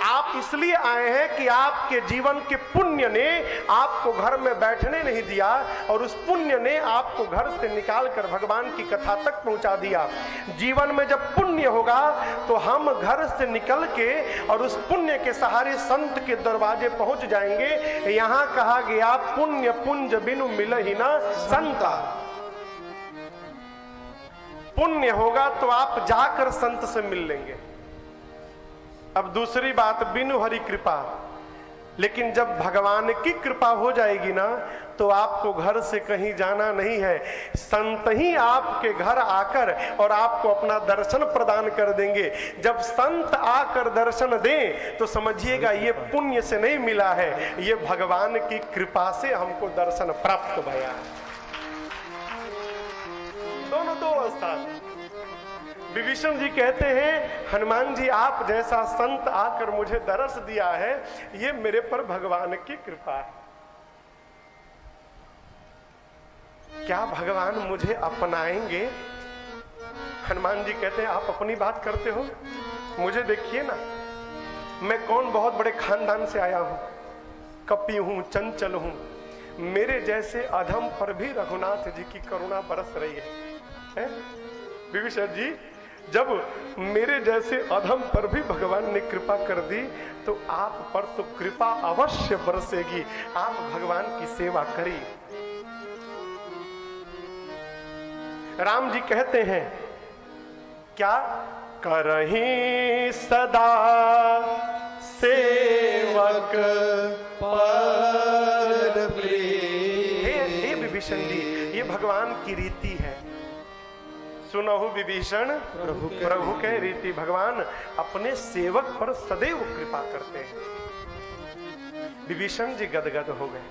आप इसलिए आए हैं कि आपके जीवन के पुण्य ने आपको घर में बैठने नहीं दिया और उस पुण्य ने आपको घर से निकालकर भगवान की कथा तक पहुंचा दिया। जीवन में जब पुण्य होगा तो हम घर से निकल के और उस पुण्य के सहारे संत के दरवाजे पहुंच जाएंगे। यहां कहा गया पुण्य पुंज बिनु मिलहि न संता। पुण्य होगा तो आप जाकर संत से मिल लेंगे। अब दूसरी बात, बिनु हरि कृपा। लेकिन जब भगवान की कृपा हो जाएगी ना तो आपको घर से कहीं जाना नहीं है, संत ही आपके घर आकर और आपको अपना दर्शन प्रदान कर देंगे। जब संत आकर दर्शन दें तो समझिएगा ये पुण्य से नहीं मिला है, ये भगवान की कृपा से हमको दर्शन प्राप्त भया। दोनों दो अवस्था। विभीषण जी कहते हैं, हनुमान जी आप जैसा संत आकर मुझे दर्श दिया है, ये मेरे पर भगवान की कृपा है। क्या भगवान मुझे अपनाएंगे? हनुमान जी कहते हैं, आप अपनी बात करते हो, मुझे देखिए ना, मैं कौन बहुत बड़े खानदान से आया हूं, कपि हूं, चंचल हूं, मेरे जैसे अधम पर भी रघुनाथ जी की करुणा बरस रही है? विभीषण जी, जब मेरे जैसे अधम पर भी भगवान ने कृपा कर दी तो आप पर तो कृपा अवश्य बरसेगी। आप भगवान की सेवा करिए। राम जी कहते हैं क्या? करहि सदा सेवक पर प्रेम। हे विभीषण जी, ये भगवान की रीति है। सुनहु विभीषण प्रभु के रीति। भगवान अपने सेवक पर सदैव कृपा करते हैं। विभीषण जी गदगद हो गए।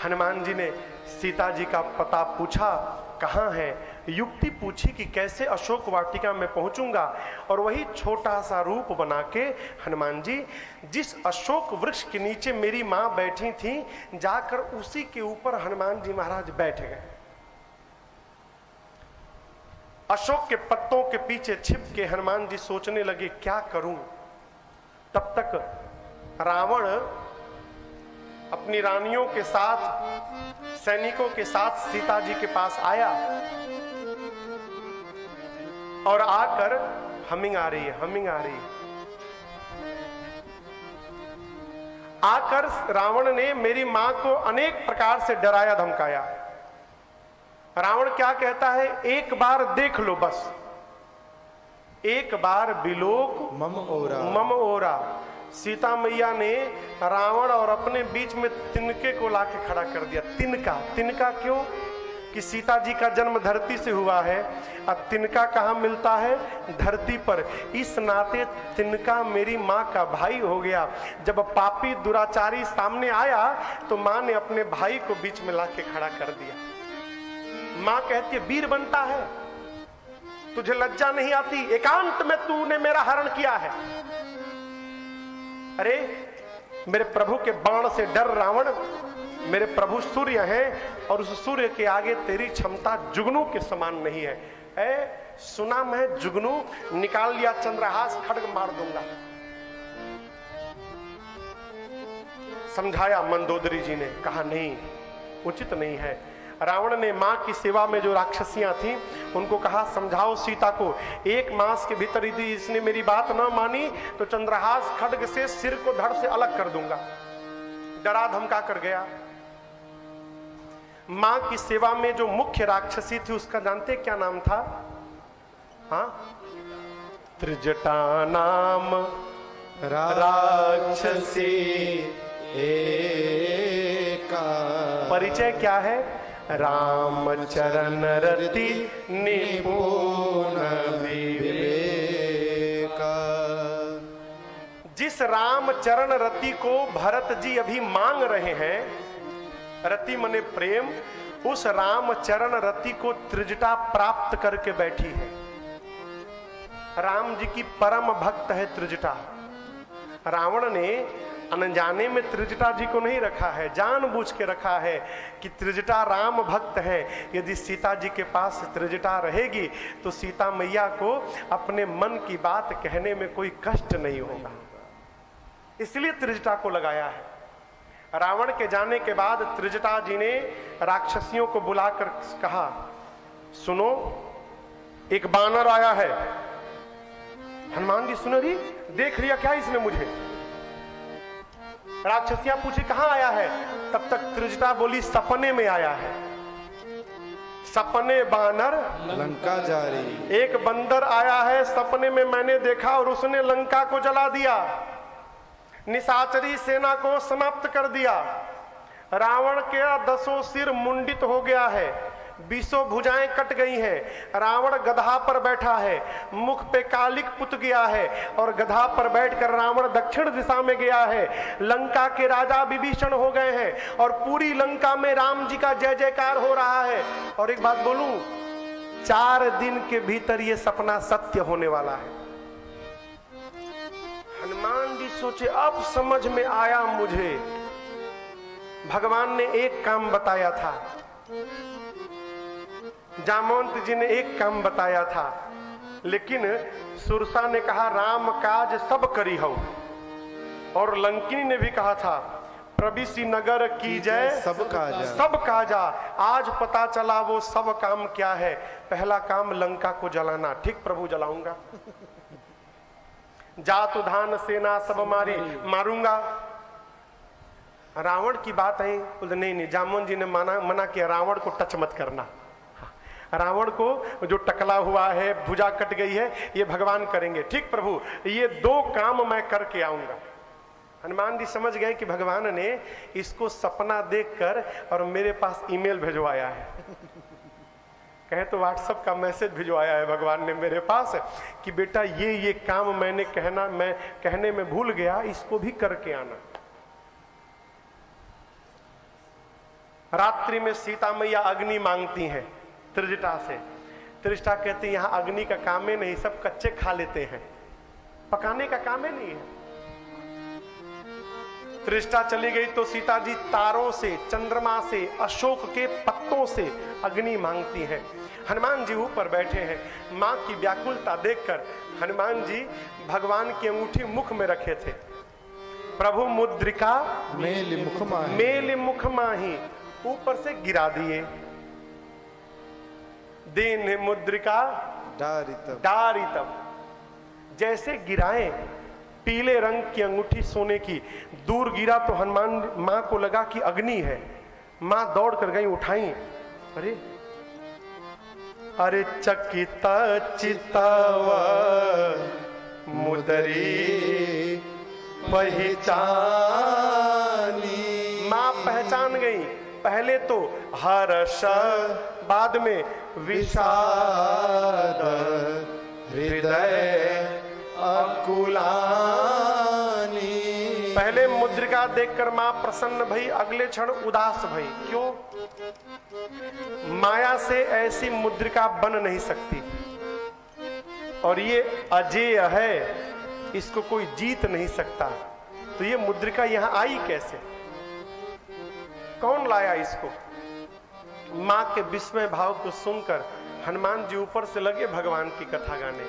हनुमान जी ने सीता जी का पता पूछा, कहाँ है? युक्ति पूछी कि कैसे अशोक वाटिका में पहुंचूंगा, और वही छोटा सा रूप बना के हनुमान जी जिस अशोक वृक्ष के नीचे मेरी मां बैठी थी, जाकर उसी के ऊपर हनुमान जी महाराज बैठ गए। अशोक के पत्तों के पीछे छिप के हनुमान जी सोचने लगे क्या करूं। तब तक रावण अपनी रानियों के साथ, सैनिकों के साथ सीता जी के पास आया और आकर हमिंग आ रही है, हमिंग आ रही है। आकर रावण ने मेरी मां को अनेक प्रकार से डराया धमकाया। रावण क्या कहता है? एक बार देख लो, बस एक बार बिलोक मम ओरा। सीता मैया ने रावण और अपने बीच में तिनके को लाके खड़ा कर दिया। तिनका, तिनका क्यों? कि सीता जी का जन्म धरती से हुआ है, अब तिनका कहाँ मिलता है? धरती पर। इस नाते तिनका मेरी माँ का भाई हो गया। जब पापी दुराचारी सामने आया तो माँ ने अपने भाई को बीच में लाके खड़ा कर दिया। माँ कहती है, वीर बनता है, तुझे लज्जा नहीं आती? एकांत में तूने मेरा हरण किया है। अरे मेरे प्रभु के बाण से डर रावण, मेरे प्रभु सूर्य हैं और उस सूर्य के आगे तेरी क्षमता जुगनू के समान नहीं है। सुना मैं जुगनू, निकाल लिया चंद्रहास, खड्ग मार दूंगा। समझाया मंदोदरी जी ने, कहा नहीं, उचित नहीं है। रावण ने मां की सेवा में जो राक्षसियां थीं उनको कहा समझाओ सीता को, 1 मास के भीतर यदि इसने मेरी बात न मानी तो चंद्रहास खड्ग से सिर को धड़ से अलग कर दूंगा। डरा धमका कर गया। मां की सेवा में जो मुख्य राक्षसी थी उसका जानते क्या नाम था? हाँ, त्रिजटा नाम राक्षसी एका। परिचय क्या है? रामचरण रति निपुण विवेका। जिस रामचरण रति को भरत जी अभी मांग रहे हैं, रति मने प्रेम, उस रामचरण रति को त्रिजटा प्राप्त करके बैठी है। राम जी की परम भक्त है त्रिजटा। रावण ने अनजाने में त्रिजटा जी को नहीं रखा है, जानबूझ के रखा है कि त्रिजटा राम भक्त है। यदि सीता जी के पास त्रिजटा रहेगी तो सीता मैया को अपने मन की बात कहने में कोई कष्ट नहीं होगा, इसलिए त्रिजटा को लगाया है। रावण के जाने के बाद त्रिजटा जी ने राक्षसियों को बुलाकर कहा, सुनो, एक बानर आया है। हनुमान जी सुनो जी, देख लिया क्या इसने मुझे? राक्षसियां पूछी कहां आया है? तब तक त्रिजटा बोली सपने में आया है। सपने बानर लंका जारी। एक बंदर आया है सपने में, मैंने देखा और उसने लंका को जला दिया, निशाचरी सेना को समाप्त कर दिया। रावण के 10 सिर मुंडित हो गया है, 20 भुजाएं कट गई हैं। रावण गधा पर बैठा है, मुख पे कालिक पुत गया है और गधा पर बैठकर रावण दक्षिण दिशा में गया है। लंका के राजा विभीषण हो गए हैं और पूरी लंका में राम जी का जय जयकार हो रहा है। और एक बात बोलूं, 4 दिन के भीतर यह सपना सत्य होने वाला है। हनुमान जी सोचे अब समझ में आया मुझे, भगवान ने एक काम बताया था, जामवंत जी ने एक काम बताया था, लेकिन सुरसा ने कहा राम काज सब करी हो, और लंकिनी ने भी कहा था प्रविशि नगर की जय सब काजा। सब काजा। आज पता चला वो सब काम क्या है। पहला काम लंका को जलाना। ठीक प्रभु, जलाऊंगा। जात धान सेना सब मारूंगा। रावण की बात है, नहीं, जामवंत जी ने मना किया, रावण को टच मत करना। रावण को जो टकला हुआ है, भुजा कट गई है, ये भगवान करेंगे। ठीक प्रभु, ये 2 काम मैं करके आऊंगा। हनुमान जी समझ गए कि भगवान ने इसको सपना देखकर और मेरे पास ईमेल भिजवाया है। कहे तो व्हाट्सएप का मैसेज भिजवाया है भगवान ने मेरे पास कि बेटा ये काम मैं कहने में भूल गया, इसको भी करके आना। रात्रि में सीता मैया अग्नि मांगती हैं त्रिजटा से। त्रिजटा कहती यहां अग्नि का काम ही नहीं, सब कच्चे खा लेते हैं, पकाने का काम ही नहीं है। त्रिजटा चली गई तो सीता जी तारों से, चंद्रमा से, अशोक के पत्तों से अग्नि मांगती हैं। हनुमान जी ऊपर बैठे हैं। मां की व्याकुलता देखकर हनुमान जी भगवान की अंगूठी मुख में रखे थे। प्रभु मुद्रिका मेल मुख माही ऊपर से गिरा दिए। दीन मुद्रिका डारितम, जैसे गिराए पीले रंग की अंगूठी सोने की, दूर गिरा तो हनुमान मां को लगा कि अग्नि है। मां दौड़ कर गई, उठाई, अरे चकित चितव मुदरी पहचानी। मां पहचान गई। पहले तो हर्ष, बाद में विषाद, हृदय अकुलानी। पहले मुद्रिका देखकर मां प्रसन्न भई, अगले क्षण उदास भई। क्यों? माया से ऐसी मुद्रिका बन नहीं सकती, और ये अजेय है, इसको कोई जीत नहीं सकता। तो ये मुद्रिका यहां आई कैसे, कौन लाया इसको? मां के विस्मय भाव को सुनकर हनुमान जी ऊपर से लगे भगवान की कथा गाने।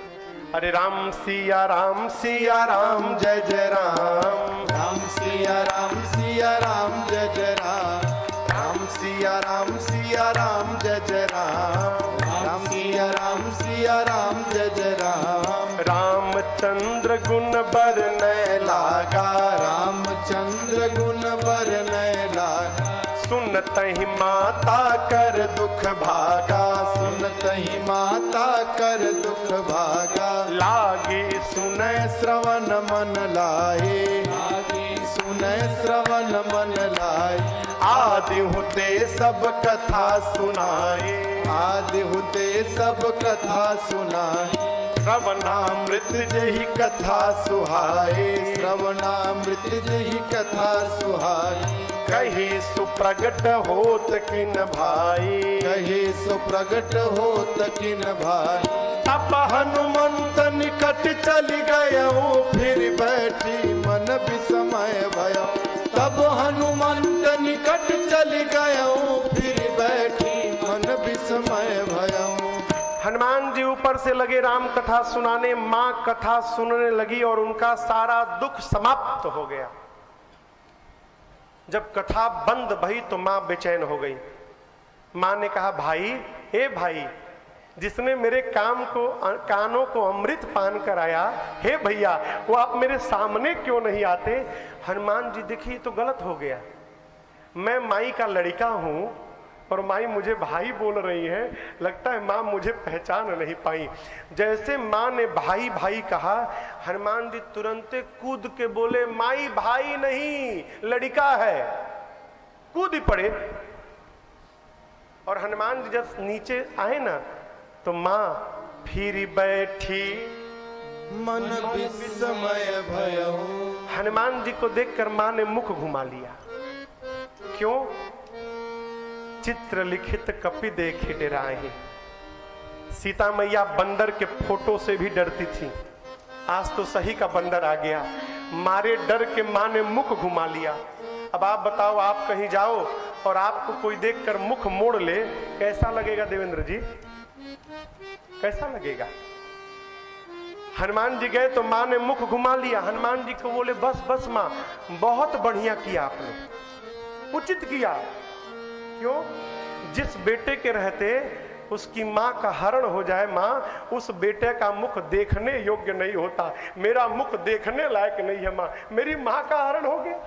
अरे राम सिया राम जय जय राम, राम सिया राम जय जय राम, राम सिया राम जय जय राम, राम सिया राम जय जय राम। रामचंद्र गुण बरनय लागा, रामचंद्र गुण बरनय लागा, सुनतहि माता कर दुख भागा, सुनतहि माता कर दुख भागा। लागे सुनय श्रवण मन लाए, सुनय श्रवण मन लाए। आदि होते सब कथा सुनाए, आदि होते सब कथा सुनाए। श्रवणामृत जही कथा सुहाए, श्रवणामृत जही कथा सुहाए। कही सुप्रगट होत किन भाई, कहे सुप्रगट होत किन भाई। तब हनुमंत निकट चली गयो, फिर बैठी मन विस्मय भयो। तब हनुमंत निकट चली गयो, फिर बैठी मन विस्मय भयो। हनुमान जी ऊपर से लगे राम कथा सुनाने, मां कथा सुनने लगी और उनका सारा दुख समाप्त हो गया। जब कथा बंद भई तो मां बेचैन हो गई। मां ने कहा, भाई, हे भाई, जिसने मेरे कानों को अमृत पान कराया, हे भैया, वो आप मेरे सामने क्यों नहीं आते? हनुमान जी देखिए तो गलत हो गया, मैं माई का लड़का हूं और माई मुझे भाई बोल रही है, लगता है मां मुझे पहचान नहीं पाई। जैसे मां ने भाई भाई कहा, हनुमान जी तुरंत कूद के बोले, माई भाई नहीं, लड़का है। कूद ही पड़े। और हनुमान जी जब नीचे आए ना, तो मां फिर बैठी मन विस्मय भयो। हनुमान जी को देखकर मां ने मुख घुमा लिया। क्यों? चित्र लिखित कपि देखि डराहि। सीता मैया बंदर के फोटो से भी डरती थी, आज तो सही का बंदर आ गया। मारे डर के मां ने मुख घुमा लिया। अब आप बताओ, आप कहीं जाओ और आपको कोई देखकर मुख मोड़ ले, कैसा लगेगा देवेंद्र जी? कैसा लगेगा? हनुमान जी गए तो मां ने मुख घुमा लिया। हनुमान जी को बोले, बस बस मां, बहुत बढ़िया किया आपने, उचित किया। क्यों? जिस बेटे के रहते उसकी मां का हरण हो जाए, मां, उस बेटे का मुख देखने योग्य नहीं होता। मेरा मुख देखने लायक नहीं है मां, मेरी मां का हरण हो गया।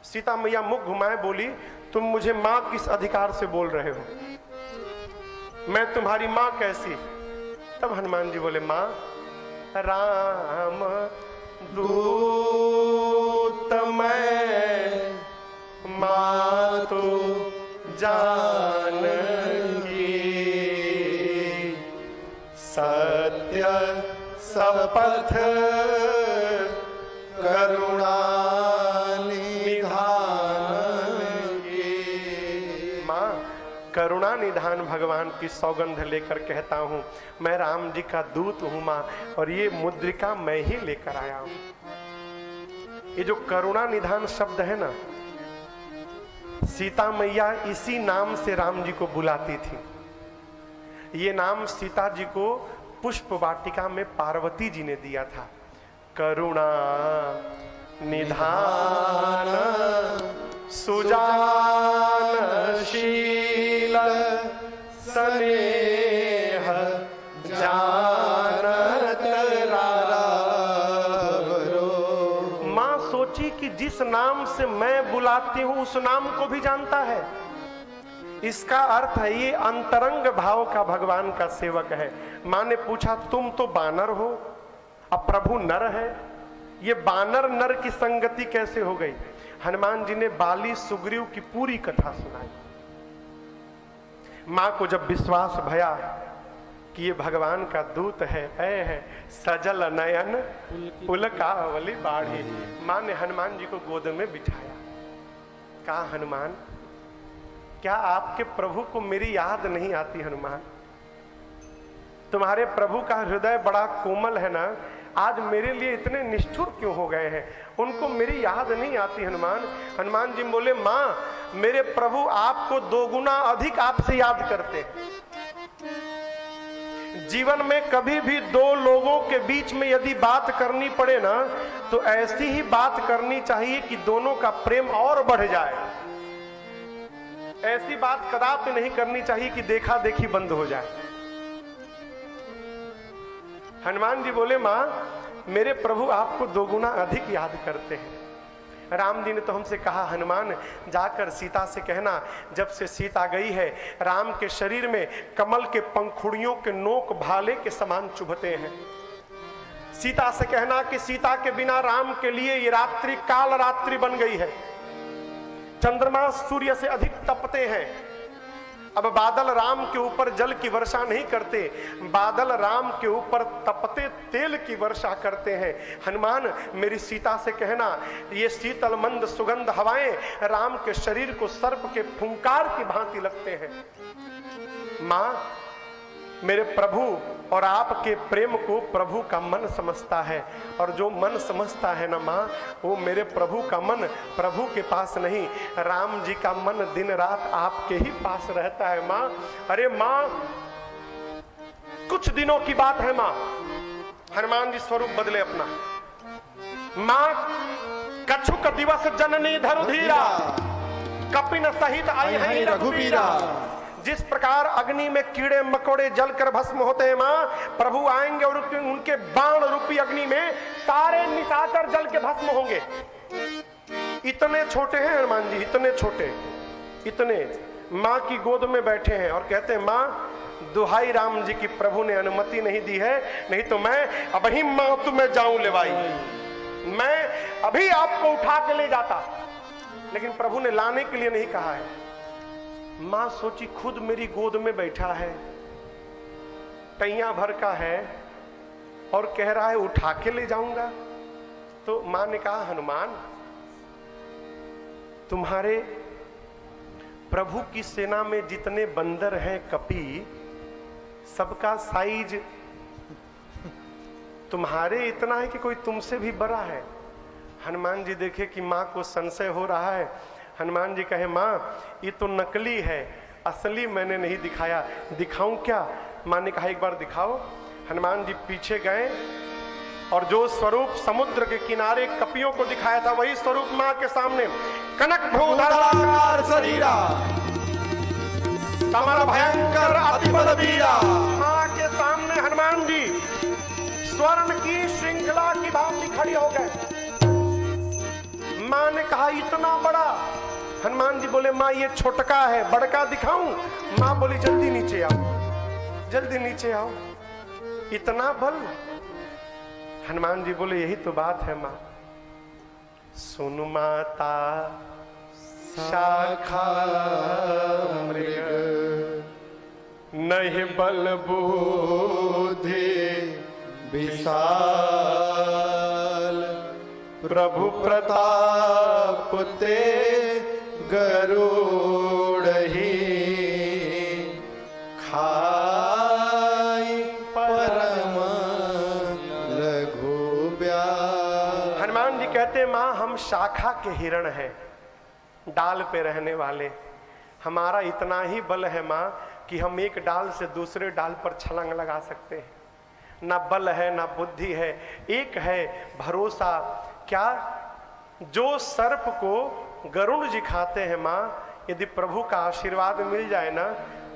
सीता मैया मुख घुमाए बोली, तुम मुझे मां किस अधिकार से बोल रहे हो? मैं तुम्हारी मां कैसी? तब हनुमान जी बोले, मां, राम दूत मैं, मां तो जानकी, सत्य शपथ करुणा निधान की। मां, करुणा निधान भगवान की सौगंध लेकर कहता हूं, मैं राम जी का दूत हूं मां, और ये मुद्रिका मैं ही लेकर आया हूं। ये जो करुणा निधान शब्द है ना, सीता मैया इसी नाम से राम जी को बुलाती थी। ये नाम सीता जी को पुष्प वाटिका में पार्वती जी ने दिया था। करुणा निधान सुजानशील स्नेह जानत रावरो। मां सोची कि जिस नाम से मैं बुलाती हूं उस नाम को भी जानता है। इसका अर्थ है ये अंतरंग भाव का भगवान का सेवक है। मां ने पूछा, तुम तो बानर हो, अब प्रभु नर है, ये बानर नर की संगति कैसे हो गई? हनुमान जी ने बाली सुग्रीव की पूरी कथा सुनाई। मां को जब विश्वास भया कि ये भगवान का दूत है, सजल नयन पुलकावली बाढ़ी, मां ने हनुमान जी को गोद में बिठाया। कहा, हनुमान, क्या आपके प्रभु को मेरी याद नहीं आती? हनुमान, तुम्हारे प्रभु का हृदय बड़ा कोमल है ना, आज मेरे लिए इतने निष्ठुर क्यों हो गए हैं, उनको मेरी याद नहीं आती हनुमान। हनुमान जी बोले मां, मेरे प्रभु आपको 2 गुना अधिक आपसे याद करते हैं। जीवन में कभी भी 2 लोगों के बीच में यदि बात करनी पड़े ना, तो ऐसी ही बात करनी चाहिए कि दोनों का प्रेम और बढ़ जाए। ऐसी बात कदापि नहीं करनी चाहिए कि देखा देखी बंद हो जाए। हनुमान जी बोले मां, मेरे प्रभु आपको 2 गुना अधिक याद करते हैं। राम जी ने तो हमसे कहा हनुमान, जाकर सीता से कहना जब से सीता गई है राम के शरीर में कमल के पंखुड़ियों के नोक भाले के समान चुभते हैं। सीता से कहना कि सीता के बिना राम के लिए ये रात्रि काल रात्रि बन गई है। चंद्रमा सूर्य से अधिक तपते हैं। अब बादल राम के ऊपर जल की वर्षा नहीं करते, बादल राम के ऊपर तपते तेल की वर्षा करते हैं। हनुमान, मेरी सीता से कहना ये शीतल मंद सुगंध हवाएं राम के शरीर को सर्प के फुंकार की भांति लगते हैं। मां, मेरे प्रभु और आपके प्रेम को प्रभु का मन समझता है, और जो मन समझता है ना मां, वो मेरे प्रभु का मन प्रभु के पास नहीं, राम जी का मन दिन रात आपके ही पास रहता है मां। अरे मां, कुछ दिनों की बात है मां, हनुमान जी स्वरूप बदले अपना। मां, कछुक दिवस जननी धरुधीरा, कपिन सहित आई है रघुबीरा। जिस प्रकार अग्नि में कीड़े मकोड़े जलकर भस्म होते हैं मां, प्रभु आएंगे और उनके बाण रूपी अग्नि में सारे निशाचर जल के भस्म होंगे। इतने छोटे हैं हनुमान जी, इतने छोटे, इतने मां की गोद में बैठे हैं और कहते हैं मां, दुहाई राम जी की प्रभु ने अनुमति नहीं दी है, नहीं तो मैं अभी मां तुम्हें जाऊं लेवाई, मैं अभी आपको उठा के ले जाता, लेकिन प्रभु ने लाने के लिए नहीं कहा है। मां सोची खुद मेरी गोद में बैठा है, टैया भर का है और कह रहा है उठा के ले जाऊंगा। तो मां ने कहा हनुमान, तुम्हारे प्रभु की सेना में जितने बंदर हैं कपी, सबका साइज तुम्हारे इतना है कि कोई तुमसे भी बड़ा है। हनुमान जी देखे कि मां को संशय हो रहा है। हनुमान जी कहे मां, ये तो नकली है, असली मैंने नहीं दिखाया, दिखाऊं क्या? मां ने कहा एक बार दिखाओ। हनुमान जी पीछे गए और जो स्वरूप समुद्र के किनारे कपियों को दिखाया था वही स्वरूप मां के सामने, कनक भूधर शरीरा, समर भयंकर अति बलबीरा। मां के सामने हनुमान जी स्वर्ण की श्रृंखला की भांति खड़ी हो गए। मां ने कहा इतना बड़ा? हनुमान जी बोले मां ये छोटका है, बड़का दिखाऊं? मां बोली जल्दी नीचे आओ, जल्दी नीचे आओ, इतना बल? हनुमान जी बोले यही तो बात है मां। सुन माता शाखा मृग, नहीं बल बुद्धि विशाल, प्रभु प्रताप ते गरुड़ ही, खाई परम लघु ब्याल। हनुमान जी कहते मां, हम शाखा के हिरण हैं, डाल पे रहने वाले, हमारा इतना ही बल है मां कि हम एक डाल से दूसरे डाल पर छलांग लगा सकते हैं। ना बल है ना बुद्धि है, एक है भरोसा। क्या? जो सर्प को गरुड़ जी खाते हैं मां, यदि प्रभु का आशीर्वाद मिल जाए ना,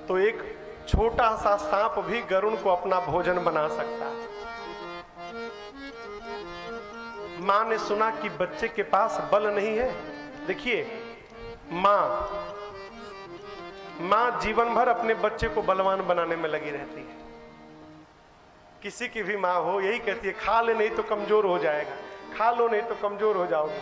तो एक छोटा सा सांप भी गरुड़ को अपना भोजन बना सकता है। मां ने सुना कि बच्चे के पास बल नहीं है। देखिए मां जीवन भर अपने बच्चे को बलवान बनाने में लगी रहती है। किसी की भी मां हो यही कहती है खा ले नहीं तो कमजोर हो जाएगा, खा लो नहीं तो कमजोर हो जाओगे।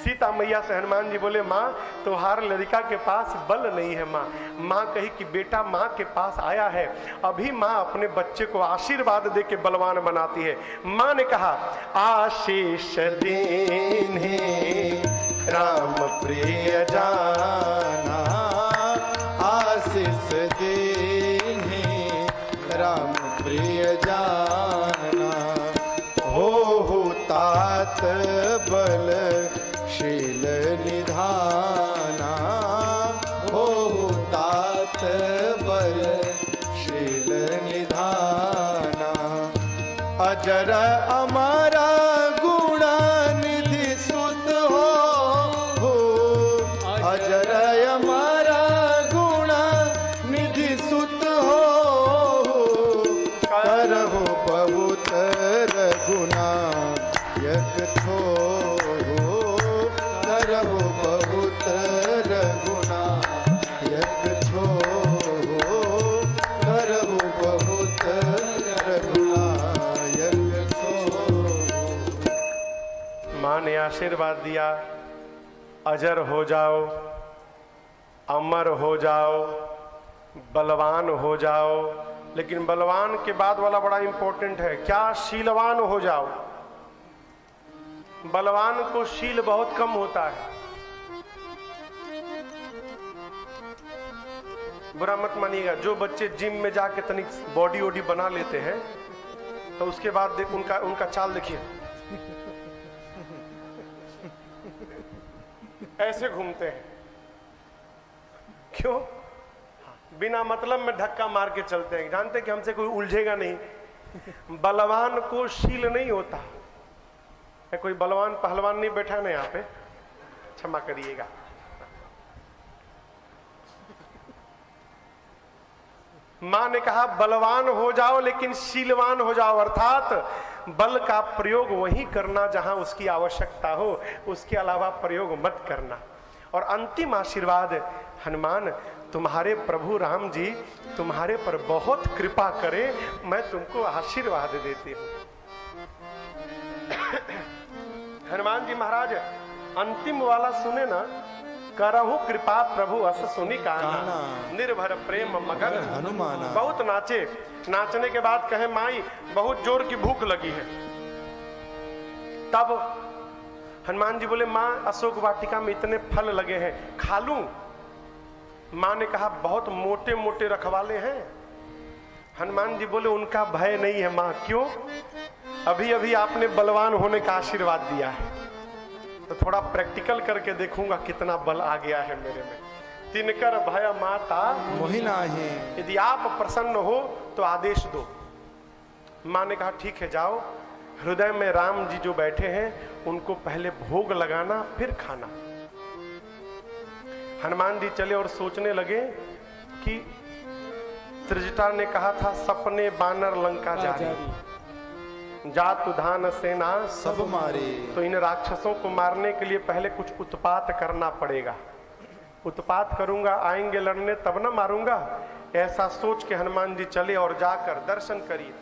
सीता मैया से हनुमान जी बोले मां तुम्हारे लड़का के पास बल नहीं है। मां कही कि बेटा मां के पास आया है, अभी मां अपने बच्चे को आशीर्वाद दे के बलवान बनाती है। मां ने कहा आशीष दीन्हे राम प्रिय जाना, आशीष दीन्हे राम प्रिय जाना, तात बल शील निधाना, होहु तात बल शील निधाना। अजर अमर गुण निधि सुत हो, अजर अमर गुण निधि सुत हो, करहु बहुत रघुनायक छोड़ो, करहु बहुत रघुनायक छोड़ो, करहु बहुत रघुनायक छोड़ो। माँ ने आशीर्वाद दिया, अजर हो जाओ, अमर हो जाओ, बलवान हो जाओ। लेकिन बलवान के बाद वाला बड़ा इंपॉर्टेंट है, क्या? शीलवान हो जाओ। बलवान को शील बहुत कम होता है। बुरा मत मानिएगा, जो बच्चे जिम में जाके तनिक बॉडी वॉडी बना लेते हैं तो उसके बाद उनका चाल देखिए, ऐसे घूमते हैं। क्यों? बिना मतलब में धक्का मार के चलते हैं, जानते हैं कि हमसे कोई उलझेगा नहीं। बलवान को शील नहीं होता है। कोई बलवान पहलवान नहीं बैठा ना यहाँ पे, क्षमा करिएगा। मां ने कहा बलवान हो जाओ लेकिन शीलवान हो जाओ, अर्थात बल का प्रयोग वही करना जहां उसकी आवश्यकता हो, उसके अलावा प्रयोग मत करना। और अंतिम आशीर्वाद, हनुमान तुम्हारे प्रभु राम जी तुम्हारे पर बहुत कृपा करे, मैं तुमको आशीर्वाद देती हूं। हनुमान जी महाराज अंतिम वाला सुने ना, करहु कृपा प्रभु अस सुनि काना, निर्भर प्रेम मगन हनुमाना। बहुत नाचे, नाचने के बाद कहे माई बहुत जोर की भूख लगी है। तब हनुमान जी बोले माँ अशोक वाटिका में इतने फल लगे हैं, खा लूं? माँ ने कहा बहुत मोटे मोटे रखवाले हैं। हनुमान जी बोले उनका भय नहीं है माँ। क्यों? अभी अभी आपने बलवान होने का आशीर्वाद दिया है, तो थोड़ा प्रैक्टिकल करके देखूंगा कितना बल आ गया है मेरे में। तिनकर भय माता मोहि नाहि, यदि आप प्रसन्न हो तो आदेश दो। माँ ने कहा ठीक है जाओ, हृदय में राम जी जो बैठे हैं उनको पहले भोग लगाना फिर खाना। हनुमान जी चले और सोचने लगे कि त्रिजटा ने कहा था सपने बानर लंका जारी, जातु धान सेना सब मारे। तो इन राक्षसों को मारने के लिए पहले कुछ उत्पात करना पड़ेगा। उत्पात करूंगा, आएंगे लड़ने तब ना मारूंगा। ऐसा सोच के हनुमान जी चले और जाकर दर्शन करिए।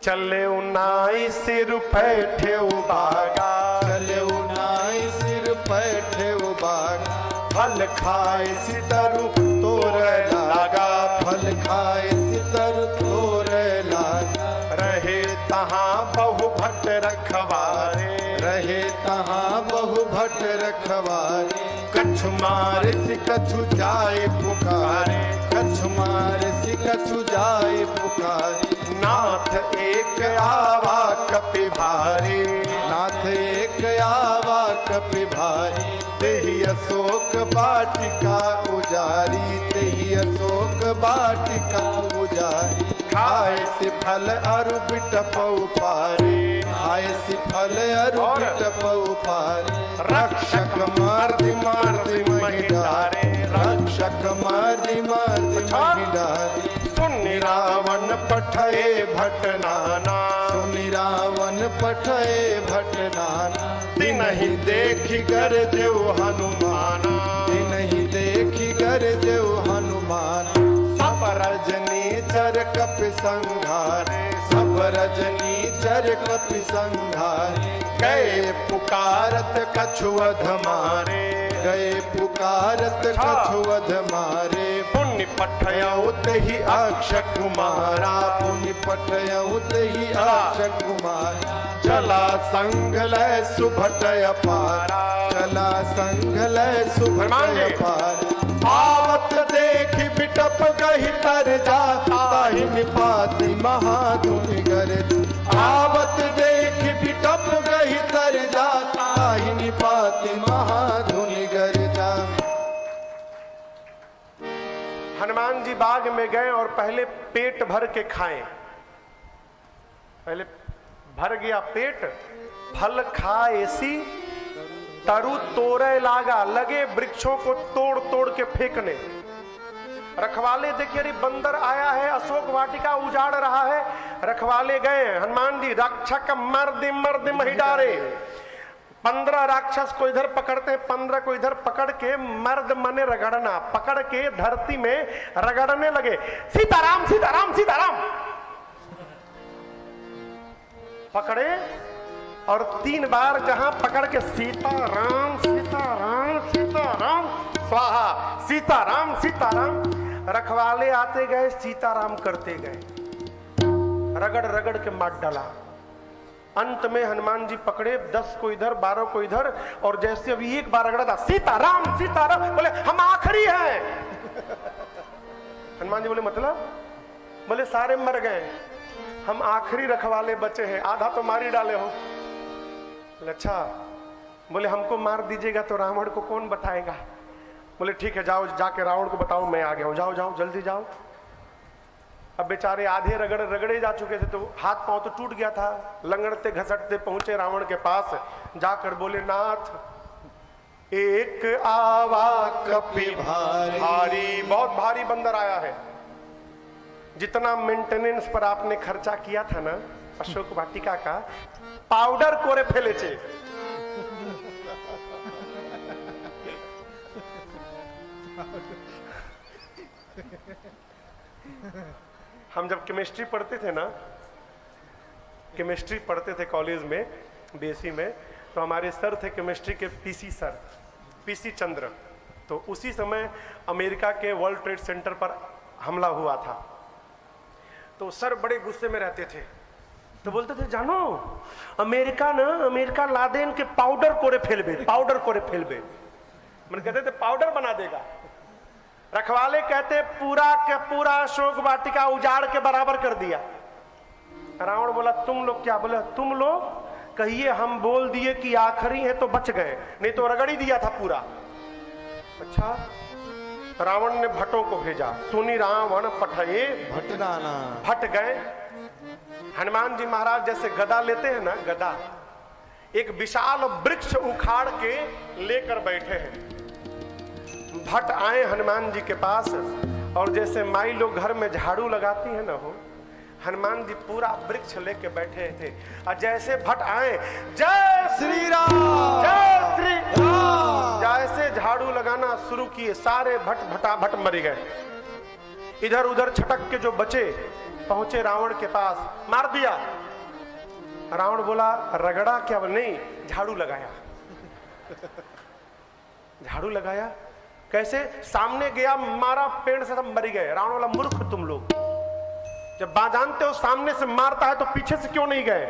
चले उनाई सिर पैठे बागा, चले उनाई सिर पैठे बागा, फल खाए सितरु तोर लागा, फल खाए सितर तोर लागा। रहे तहाँ बहु भट्ट रखवारे, रहे तहाँ बहु भट्ट रखवारे। कछु मार कछु जाए पुकारे, कछु मार कछु जाए पुकारे। नाथ एक आवा कपि भारी, नाथ एक आवा कपि भारी। तेहि अशोक वाटिका उजारी, तेहि अशोक वाटिका उजारी। खाए से फल अरु बिटपउ पारे, खाए से फल अरु बिटपउ पारे। रक्षक मार्दि मार्दि महि डारे, रक्षक मार्दि मार्दि महि डारे। सुनि रावण पठए भट नाना, सुनि रावण पठए भट नाना। तिनहि देखि गरजेउ हनुमाना, तिनहि देखि गरजेउ हनुमान। सब रजनी चर कपि संघारे, सब रजनी चर कपि संघारे। गए पुकारत कछुअध मारे, गए पुकारत कछुअध मारे। पुण्य पठयउ तहि अक्षय कुमारा, पुण्य पठयउ तहि अक्षय कुमारा। चला संग लय सुभटय पारा, चला संग लय सुभटय पारा। आवत देखि बिटप गहि तर जाता, ताहि निपाति महाधुनि गरज। आवत देखि बिटप गहि की महाधुनि गर्जा। हनुमान जी बाग में गए और पहले पेट भर के खाएं। पहले भर गया पेट, फल खाए सी तरु तोड़े लागा, लगे वृक्षों को तोड़ तोड़ के फेंकने। रखवाले देखिए अरे बंदर आया है, अशोक वाटिका उजाड़ रहा है। रखवाले गए, हनुमान जी रक्षक मर्द महिडारे। 15 राक्षस को इधर पकड़ते हैं, 15 को इधर पकड़ के मर्द मने रगड़ना, पकड़ के धरती में रगड़ने लगे। सीताराम सीताराम सीताराम पकड़े और 3 बार जहां पकड़ के सीताराम सीताराम सीताराम स्वाहा, सीताराम सीताराम। रखवाले आते गए, सीताराम करते गए, रगड़ रगड़ के मार डाला। अंत में हनुमान जी पकड़े, 10 को इधर 12 को इधर, और जैसे अभी एक बार रगड़ा था सीताराम सीताराम, बोले हम आखिरी हैं। हनुमान जी बोले मतलब? बोले सारे मर गए, हम आखिरी रखवाले बचे हैं, आधा तो मार ही डाले हो। बोले अच्छा। बोले हमको मार दीजिएगा तो रावण को कौन बताएगा? बोले ठीक है जाओ, जाके रावण को बताओ मैं आ गया हूं, जाओ जाओ जल्दी जाओ। अब बेचारे आधे रगड़े जा चुके थे, तो हाथ पांव तो टूट गया था, लंगड़ते घसटते पहुंचे रावण के पास, जाकर बोले नाथ एक आवा कपि भारी, भारी, बहुत भारी बंदर आया है। जितना मेंटेनेंस पर आपने खर्चा किया था ना अशोक वाटिका का, पाउडर कोरे फेले छे। हम जब केमिस्ट्री पढ़ते थे ना, केमिस्ट्री पढ़ते थे कॉलेज में बीएससी में, तो हमारे सर थे केमिस्ट्री के पीसी सर, पीसी चंद्र। तो उसी समय अमेरिका के वर्ल्ड ट्रेड सेंटर पर हमला हुआ था। तो सर बड़े गुस्से में रहते थे, तो बोलते थे जानो अमेरिका लादेन के पाउडर कोरे फेलबे, पाउडर कोरे फेलबे। मैंने कहते थे पाउडर बना देगा। रखवाले कहते पूरा के पूरा अशोक वाटिका उजाड़ के बराबर कर दिया। रावण बोला तुम लोग क्या? बोला तुम लोग कहिए हम बोल दिए कि आखिरी है तो बच गए, नहीं तो रगड़ ही दिया था पूरा। अच्छा, रावण ने भट्टों को भेजा, सुनी रावण पठये भटनाना, भट गए। हनुमान जी महाराज जैसे गदा लेते हैं ना, गदा, एक विशाल वृक्ष उखाड़ के लेकर बैठे हैं। भट्ट आए हनुमान जी के पास, और जैसे माई लोग घर में झाड़ू लगाती है ना हो, हनुमान जी पूरा वृक्ष लेके बैठे थे। और जैसे भट्ट आए जय श्री राम, जय श्री राम, जैसे झाड़ू लगाना शुरू किए, सारे भट मर गए। इधर उधर छटक के जो बचे पहुंचे रावण के पास, मार दिया। रावण बोला रगड़ा क्या? नहीं, झाड़ू लगाया। झाड़ू लगाया कैसे? सामने गया मारा, पेड़ से सब मर गए। रावण बोला मूर्ख तुम लोग, जब जानते हो सामने से मारता है तो पीछे से क्यों नहीं गए?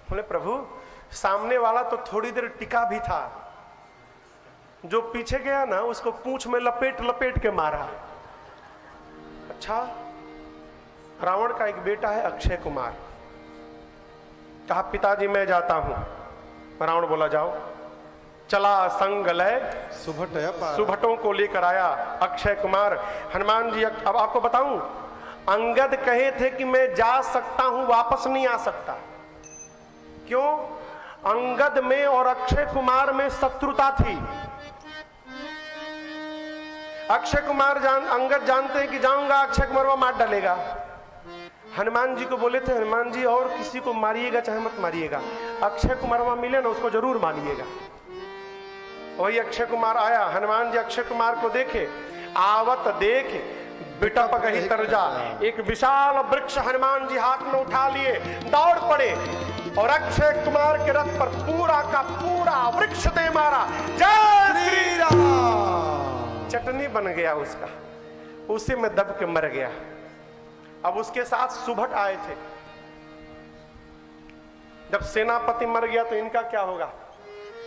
बोले प्रभु सामने वाला तो थोड़ी देर टिका भी था, जो पीछे गया ना उसको पूंछ में लपेट लपेट के मारा। अच्छा, रावण का एक बेटा है अक्षय कुमार, कहा पिताजी मैं जाता हूं। रावण बोला जाओ। चला संग लय सुभटों को लेकर आया अक्षय कुमार। हनुमान जी, अब आपको बताऊं, अंगद कहे थे कि मैं जा सकता हूं, वापस नहीं आ सकता। क्यों? अंगद में और अक्षय कुमार में शत्रुता थी। अक्षय कुमार अंगद जानते हैं कि जाऊंगा अक्षय कुमार वो मार डालेगा। हनुमान जी को बोले थे हनुमान जी और किसी को मारिएगा चाहे मत मारिएगा, अक्षय कुमार वहां मिले ना उसको जरूर मारिएगा। वही अक्षय कुमार आया। हनुमान जी अक्षय कुमार को देखे, आवत देख बिटप गही तरजा। एक विशाल वृक्ष हनुमान जी हाथ में उठा लिए, दौड़ पड़े और अक्षय कुमार के रथ पर पूरा का पूरा वृक्ष दे मारा। जय श्री राम। चटनी बन गया उसका, उसी में दब के मर गया। अब उसके साथ सुभट आए थे। जब सेनापति मर गया तो इनका क्या होगा?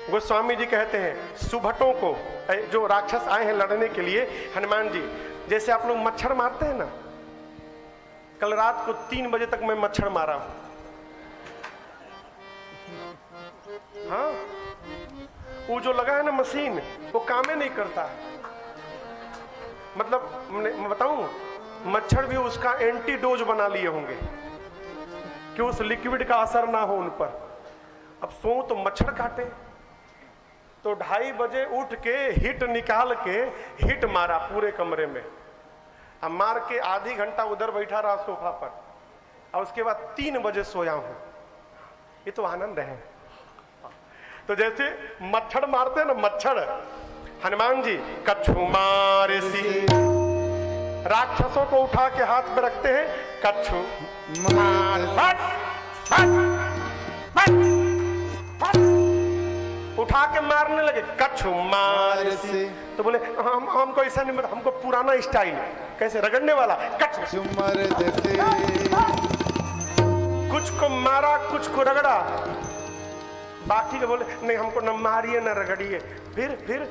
गोस्वामी जी कहते हैं सुभटों को, जो राक्षस आए हैं लड़ने के लिए, हनुमान जी जैसे आप लोग मच्छर मारते हैं ना, कल रात को 3 बजे तक मैं मच्छर मारा हूं। हाँ, वो जो लगा है ना मशीन, वो काम ही नहीं करता है। मतलब मैं बताऊं, मच्छर भी उसका एंटीडोज बना लिए होंगे कि उस लिक्विड का असर ना हो उन पर। अब सोऊं तो मच्छर काटे, तो 2:30 बजे उठ के हिट निकाल के हिट मारा पूरे कमरे में। अब मार के आधी घंटा उधर बैठा रहा सोफा पर, और उसके बाद 3 बजे सोया हूं। ये तो आनंद है। तो जैसे मच्छर मारते हैं ना, मच्छर, हनुमान जी कछु मारे सी, राक्षसों को उठा के हाथ में रखते हैं, कछु मार, फट, फट, फट, फट, उठा के मारने लगे, कछु मार सी। तो बोले हमको ऐसा नहीं, हमको पुराना स्टाइल, कैसे रगड़ने वाला, कछु मार देते। कुछ को मारा, कुछ को रगड़ा, बाकी के बोले नहीं हमको न मारिए न रगड़िए। फिर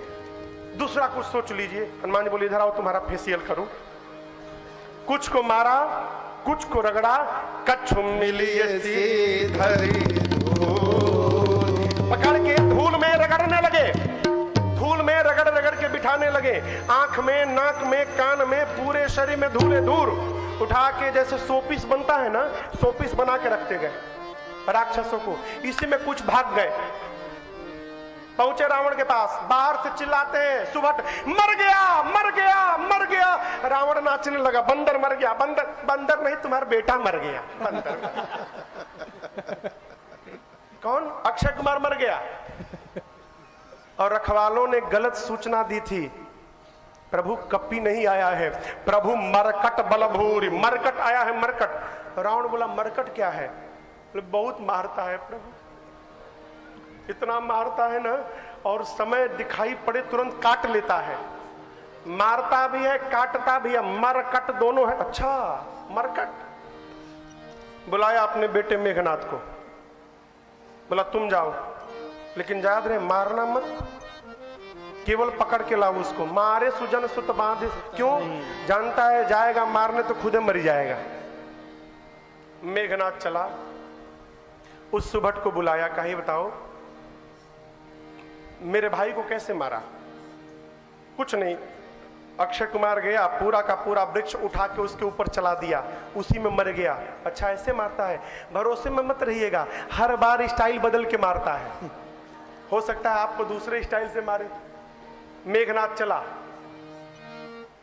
दूसरा कुछ सोच लीजिए। हनुमान जी बोले इधर आओ तुम्हारा फेशियल करूं। कुछ को मारा, कुछ को रगड़ा, कछु मिलिए सी धरी धूल, पकड़ के धूल में रगड़ने लगे, धूल में रगड़ रगड़ के बिठाने लगे, आंख में, नाक में, कान में, पूरे शरीर में धूले धूल, उठा के जैसे सोपीस बनता है ना, सोपीस बना के रखते गए राक्षसों को। इसी में कुछ भाग गए, पहुंचे रावण के पास, बाहर से चिल्लाते हैं सुभट, मर गया, मर गया, मर गया। रावण नाचने लगा, बंदर मर गया, बंदर, बंदर नहीं तुम्हारा बेटा मर गया, बंदर। कौन? अक्षय कुमार मर गया। और रखवालों ने गलत सूचना दी थी, प्रभु कपी नहीं आया है, प्रभु मरकट बलभूरी, मरकट आया है, मरकट। रावण बोला मरकट क्या है? बहुत मारता है प्रभु, इतना मारता है ना, और समय दिखाई पड़े तुरंत काट लेता है, मारता भी है काटता भी है, मरकट दोनों है। अच्छा मरकट। बुलाया अपने बेटे मेघनाथ को, बोला तुम जाओ, लेकिन याद रहे मारना मत, केवल पकड़ के लाओ उसको। मारे सुजन सुत बांधे, क्यों? जानता है जाएगा मारने तो खुदे मर जाएगा। मेघनाथ चला, उस सुभट को बुलाया, कहीं बताओ मेरे भाई को कैसे मारा? कुछ नहीं, अक्षय कुमार गया, पूरा का पूरा वृक्ष उठा के उसके ऊपर चला दिया, उसी में मर गया। अच्छा ऐसे मारता है? भरोसे में मत रहिएगा, हर बार स्टाइल बदल के मारता है, हो सकता है आपको दूसरे स्टाइल से मारे। मेघनाथ चला,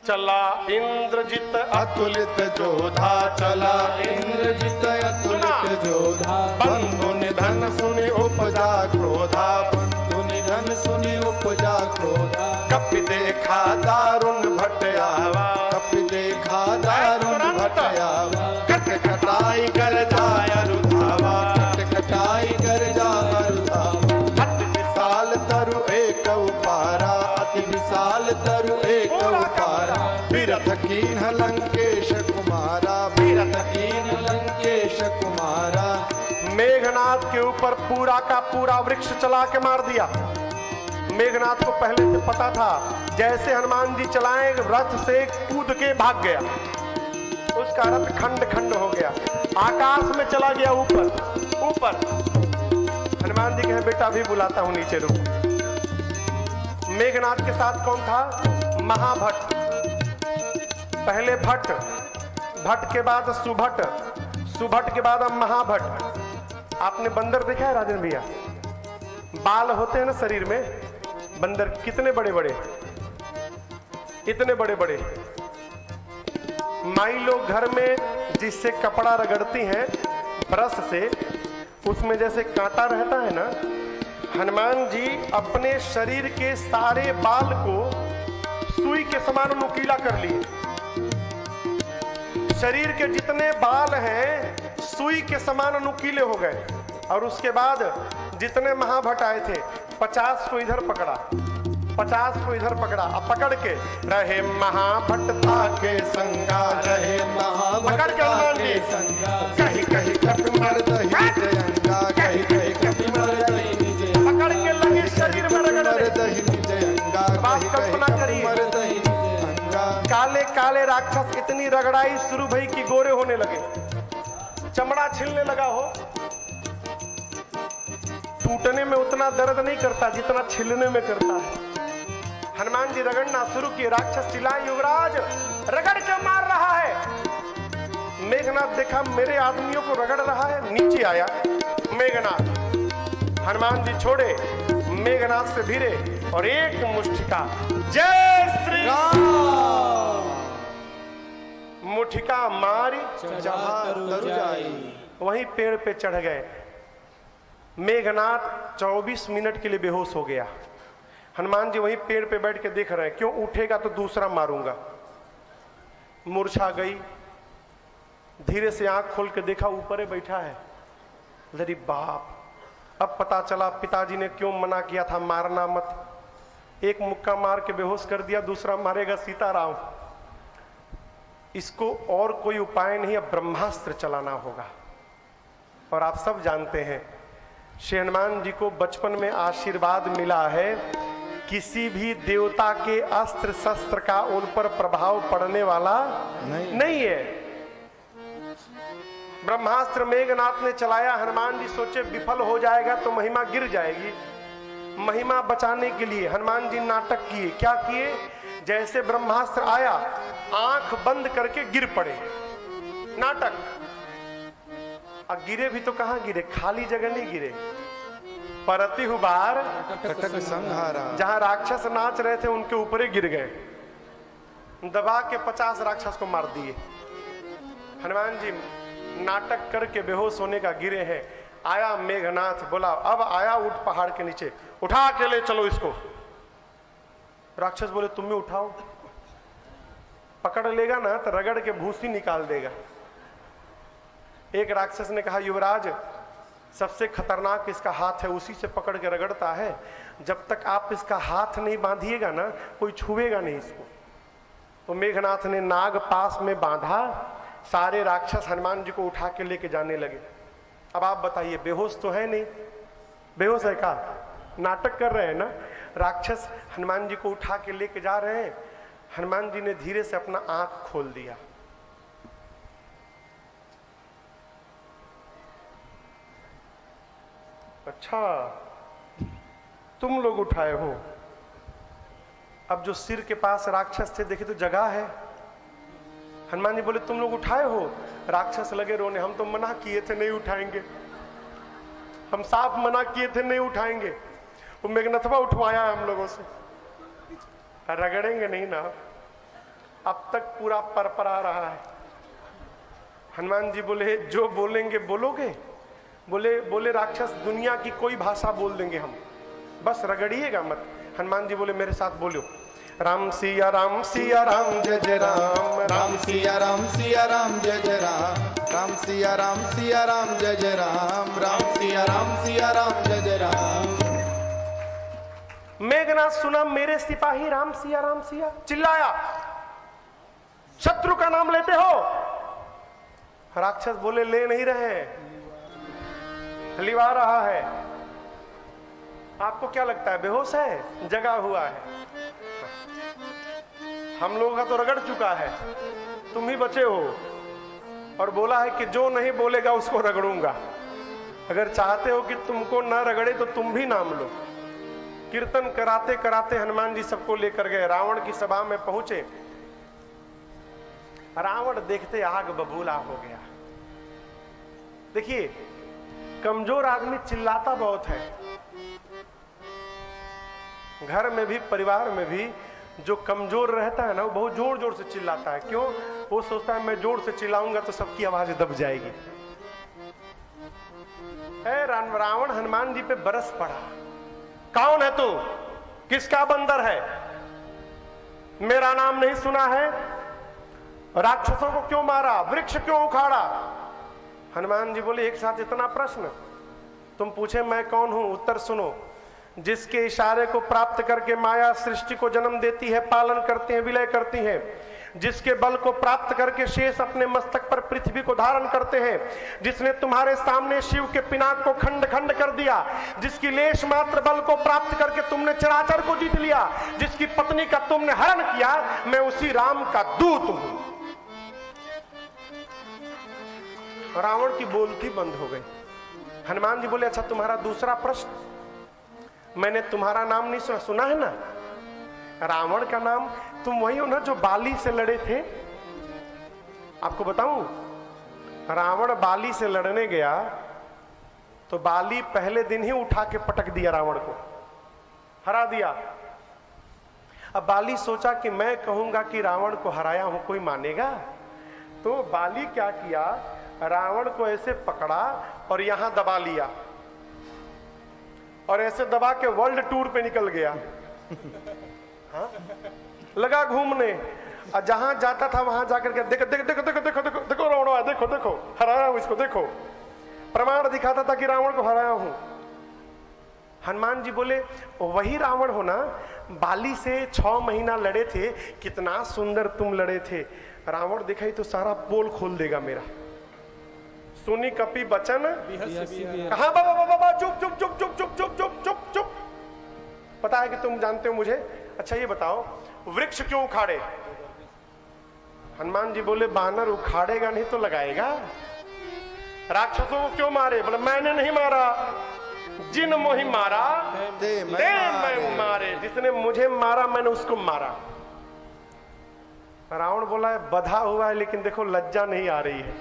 चला इंद्रजित अतुलित जोधा, चला इंद्रजित अतुलित जोधा, बंधु निधन सुनि उपजा क्रोधा, बंधु निधन सुनि उपजा क्रोधा, कपि देखा दारुण भट आवा, कपि देखा दारुण भट आवा, कट कटाई कर जाय अरुधावा, कट कटाई कर जाय अरुधावा, अति विशाल तरु एक उपारा, अति विशाल तरु एक उपारा, बिरथ कीन्ह लंकेश कुमारा, बिरथ कीन्ह लंकेश कुमारा। मेघनाथ के ऊपर पूरा का पूरा वृक्ष चला के मार दिया। मेघनाथ को पहले से पता था, जैसे हनुमान जी चलाए रथ से कूद के भाग गया, उसका रथ खंड खंड हो गया, आकाश में चला गया ऊपर ऊपर। हनुमान जी कहे बेटा भी बुलाता हूं, नीचे रुक। मेघनाथ के साथ कौन था? महाभट्ट, पहले भट्ट, भट्ट के बाद सुभट, सुभट के बाद अब महाभट्ट। आपने बंदर देखा है राजन भैया? बाल होते हैं ना शरीर में, बंदर कितने बड़े बड़े, इतने बड़े बड़े। माई लोग घर में जिससे कपड़ा रगड़ती हैं ब्रश से, उसमें जैसे कांटा रहता है ना, हनुमान जी अपने शरीर के सारे बाल को सुई के समान नुकीला कर लिए। शरीर के जितने बाल हैं सुई के समान नुकीले हो गए। और उसके बाद जितने महाभट्ट आए थे 50 को इधर पकड़ा, 50 को इधर पकड़ा, अब पकड़ के रहे महाभट्ट था के संगा, रहे महाभट्ट पकड़ के हनुमान जी कहीं कहीं कपि मर दही जयंगा, कहीं कहीं कपि मर दही निजयंगा, पकड़ के लगे शरीर में रगड़ने। दही निजयंगा, बात कल्पना करिए, मर दही निजयंगा। काले काले राक्षस इतनी रगड़ाई शुरू भई कि गोरे होने लगे, चमड़ा छिलने लगा हो। टूटने में उतना दर्द नहीं करता जितना छिलने में करता है। हनुमान जी रगड़ना शुरू किए। राक्षस चिल्लाए, युवराज रगड़ के मार रहा है। मेघनाथ देखा मेरे आदमियों को रगड़ रहा है, नीचे आया मेघनाथ। हनुमान जी छोड़े, मेघनाथ से भिरे और एक मुष्टिका, जय श्री राम, मुठिका मारी तरु जाई। वहीं पेड़ पे चढ़ गए। मेघनाथ 24 मिनट के लिए बेहोश हो गया। हनुमान जी वहीं पेड़ पे बैठ के देख रहे हैं, क्यों उठेगा तो दूसरा मारूंगा। मूर्छा गई। धीरे से आंख खोल के देखा, ऊपर ही बैठा है। अरे बाप, अब पता चला पिताजी ने क्यों मना किया था मारना मत। एक मुक्का मार के बेहोश कर दिया, दूसरा मारेगा सीताराम। इसको और कोई उपाय नहीं, अब ब्रह्मास्त्र चलाना होगा। और आप सब जानते हैं श्री हनुमान जी को बचपन में आशीर्वाद मिला है, किसी भी देवता के अस्त्र शस्त्र का उन पर प्रभाव पड़ने वाला नहीं है। ब्रह्मास्त्र मेघनाथ ने चलाया। हनुमान जी सोचे विफल हो जाएगा तो महिमा गिर जाएगी। महिमा बचाने के लिए हनुमान जी नाटक किए। क्या किए? जैसे ब्रह्मास्त्र आया, आंख बंद करके गिर पड़े। नाटक। अब गिरे भी तो कहां गिरे, खाली जगह नहीं गिरे। परति हुबार कटक संहारा। जहां राक्षस नाच रहे थे उनके ऊपर ही गिर गए। दबा के 50 राक्षस को मार दिए। हनुमान जी नाटक करके बेहोश होने का गिरे हैं। आया मेघनाथ, बोला अब आया, उठ पहाड़ के नीचे, उठा के ले चलो इसको। राक्षस बोले तुम भी उठाओ। पकड़ लेगा ना तो रगड़ के भूसी निकाल देगा। एक राक्षस ने कहा, युवराज सबसे खतरनाक इसका हाथ है, उसी से पकड़ के रगड़ता है। जब तक आप इसका हाथ नहीं बांधिएगा ना, कोई छुएगा नहीं इसको। तो मेघनाथ ने नाग पास में बांधा। सारे राक्षस हनुमान जी को उठा के लेके जाने लगे। अब आप बताइए, बेहोश तो है नहीं? बेहोश है का? नाटक कर रहे हैं ना। राक्षस हनुमान जी को उठा के लेके जा रहे हैं। हनुमान जी ने धीरे से अपना आंख खोल दिया। अच्छा, तुम लोग उठाए हो। अब जो सिर के पास राक्षस थे, देखे तो जगह है। हनुमान जी बोले तुम लोग उठाए हो? राक्षस लगे रोने, हम तो मना किए थे नहीं उठाएंगे, हम साफ मना किए थे नहीं उठाएंगे। वो मेघनाथवा उठवाया है हम लोगों से, रगड़ेंगे नहीं ना। अब तक पूरा परपरा रहा है। हनुमान जी बोले जो बोलेंगे बोलोगे? बोले राक्षस दुनिया की कोई भाषा बोल देंगे हम, बस रगड़िएगा मत। हनुमान जी बोले मेरे साथ बोलो, राम सिया राम जय जय राम, राम सिया राम जय जय राम, राम सिया राम जय जय राम, राम सिया राम जय जय राम। मेघनाथ सुना मेरे सिपाही राम सिया, चिल्लाया शत्रु का नाम लेते हो? राक्षस बोले ले नहीं रहे, लिवा रहा है। आपको क्या लगता है बेहोश है? जगा हुआ है। हम लोगों का तो रगड़ चुका है, तुम ही बचे हो। और बोला है कि जो नहीं बोलेगा उसको रगड़ूंगा। अगर चाहते हो कि तुमको ना रगड़े तो तुम भी नाम लो। कीर्तन कराते कराते हनुमान जी सबको लेकर गए। रावण की सभा में पहुंचे। रावण देखते आग बबूला हो गया। देखिए, कमजोर आदमी चिल्लाता बहुत है। घर में भी परिवार में भी जो कमजोर रहता है ना, वो बहुत जोर जोर से चिल्लाता है। क्यों? वो सोचता है मैं जोर से चिल्लाऊंगा तो सबकी आवाज दब जाएगी। रावण हनुमान जी पे बरस पड़ा। कौन है तू? किसका बंदर है? मेरा नाम नहीं सुना है? राक्षसों को क्यों मारा? वृक्ष क्यों उखाड़ा? हनुमान जी बोले एक साथ इतना प्रश्न? तुम पूछे मैं कौन हूं? उत्तर सुनो। जिसके इशारे को प्राप्त करके माया सृष्टि को जन्म देती है, पालन करती है, विलय करती है। जिसके बल को प्राप्त करके शेष अपने मस्तक पर पृथ्वी को धारण करते हैं। जिसने तुम्हारे सामने शिव के पिनाक को खंड खंड कर दिया। जिसकी लेश मात्र बल को प्राप्त करके तुमने चराचर को जीत लिया। जिसकी पत्नी का तुमने हरण किया, मैं उसी राम का दूत हूं। रावण की बोलती बंद हो गई। हनुमान जी बोले अच्छा तुम्हारा दूसरा प्रश्न, मैंने तुम्हारा नाम नहीं सुना, सुना है ना रावण का नाम? तुम वही हो ना जो बाली से लड़े थे? आपको बताऊं, रावण बाली से लड़ने गया तो बाली पहले दिन ही उठा के पटक दिया, रावण को हरा दिया। अब बाली सोचा कि मैं कहूंगा कि रावण को हराया हूं, कोई मानेगा? तो बाली क्या किया, रावण को ऐसे पकड़ा और यहां दबा लिया और ऐसे दबा के वर्ल्ड टूर पे निकल गया। हाँ? लगा घूमने, और जहां जाता था वहां जाकर के देखो देखो देखो देखो देखो देखो देखो रावण, देखो देखो हराया हूं इसको, देखो प्रमाण दिखाता था कि रावण को हराया हूं। हनुमान जी बोले वही रावण हो ना, बाली से 6 महीना लड़े थे, कितना सुंदर तुम लड़े थे। रावण दिखाई तो सारा पोल खोल देगा मेरा। सुनी कपि बचन कहा, बाबा बाबा चुप चुप चुप चुप चुप चुप चुप चुप चुप। पता है कि तुम जानते हो मुझे, अच्छा ये बताओ वृक्ष क्यों उखाड़े? हनुमान जी बोले बानर उखाड़ेगा नहीं तो लगाएगा। राक्षसों को क्यों मारे? बोले मैंने नहीं मारा, जिन मोहि मारा दे मैं मारे, जिसने मुझे मारा मैंने उसको मारा। रावण बोला है बधा हुआ है लेकिन देखो लज्जा नहीं आ रही है।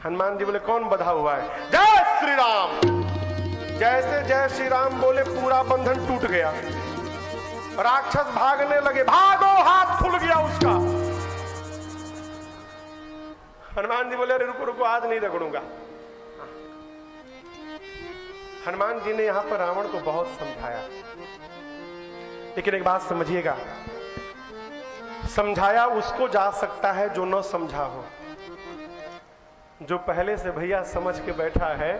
हनुमान जी बोले कौन बधा हुआ है? जय श्री राम। जैसे जय श्री राम बोले पूरा बंधन टूट गया, राक्षस भागने लगे, भागो हाथ खुल गया उसका। हनुमान जी बोले अरे रुको रुको, आज नहीं रगड़ूंगा। हनुमान जी ने यहां पर रावण को बहुत समझाया, लेकिन एक बात समझिएगा, समझाया उसको जा सकता है जो न समझा हो। जो पहले से भैया समझ के बैठा है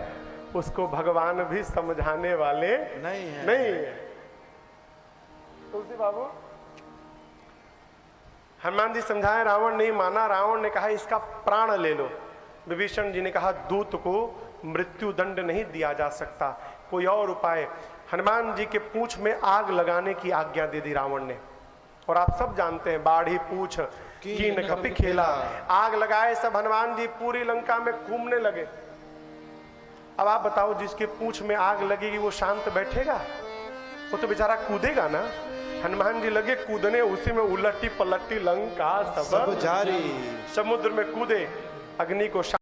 उसको भगवान भी समझाने वाले नहीं है। तुलसी बाबू, हनुमान जी समझाए, रावण नहीं माना। रावण ने कहा इसका प्राण ले लो। विभीषण जी ने कहा दूत को मृत्यु दंड नहीं दिया जा सकता, कोई और उपाय। हनुमान जी के पूंछ में आग लगाने की आज्ञा दे दी रावण ने। और आप सब जानते हैं बाढ़ी पूछ कीन कपि खेला, आग लगाए सब हनुमान जी पूरी लंका में घूमने लगे। अब आप बताओ जिसके पूंछ में आग लगेगी वो शांत बैठेगा? वो तो बेचारा कूदेगा ना। हनुमान जी लगे कूदने, उसी में उलटी पलटी लंका सब जारी, समुद्र में कूदे, अग्नि को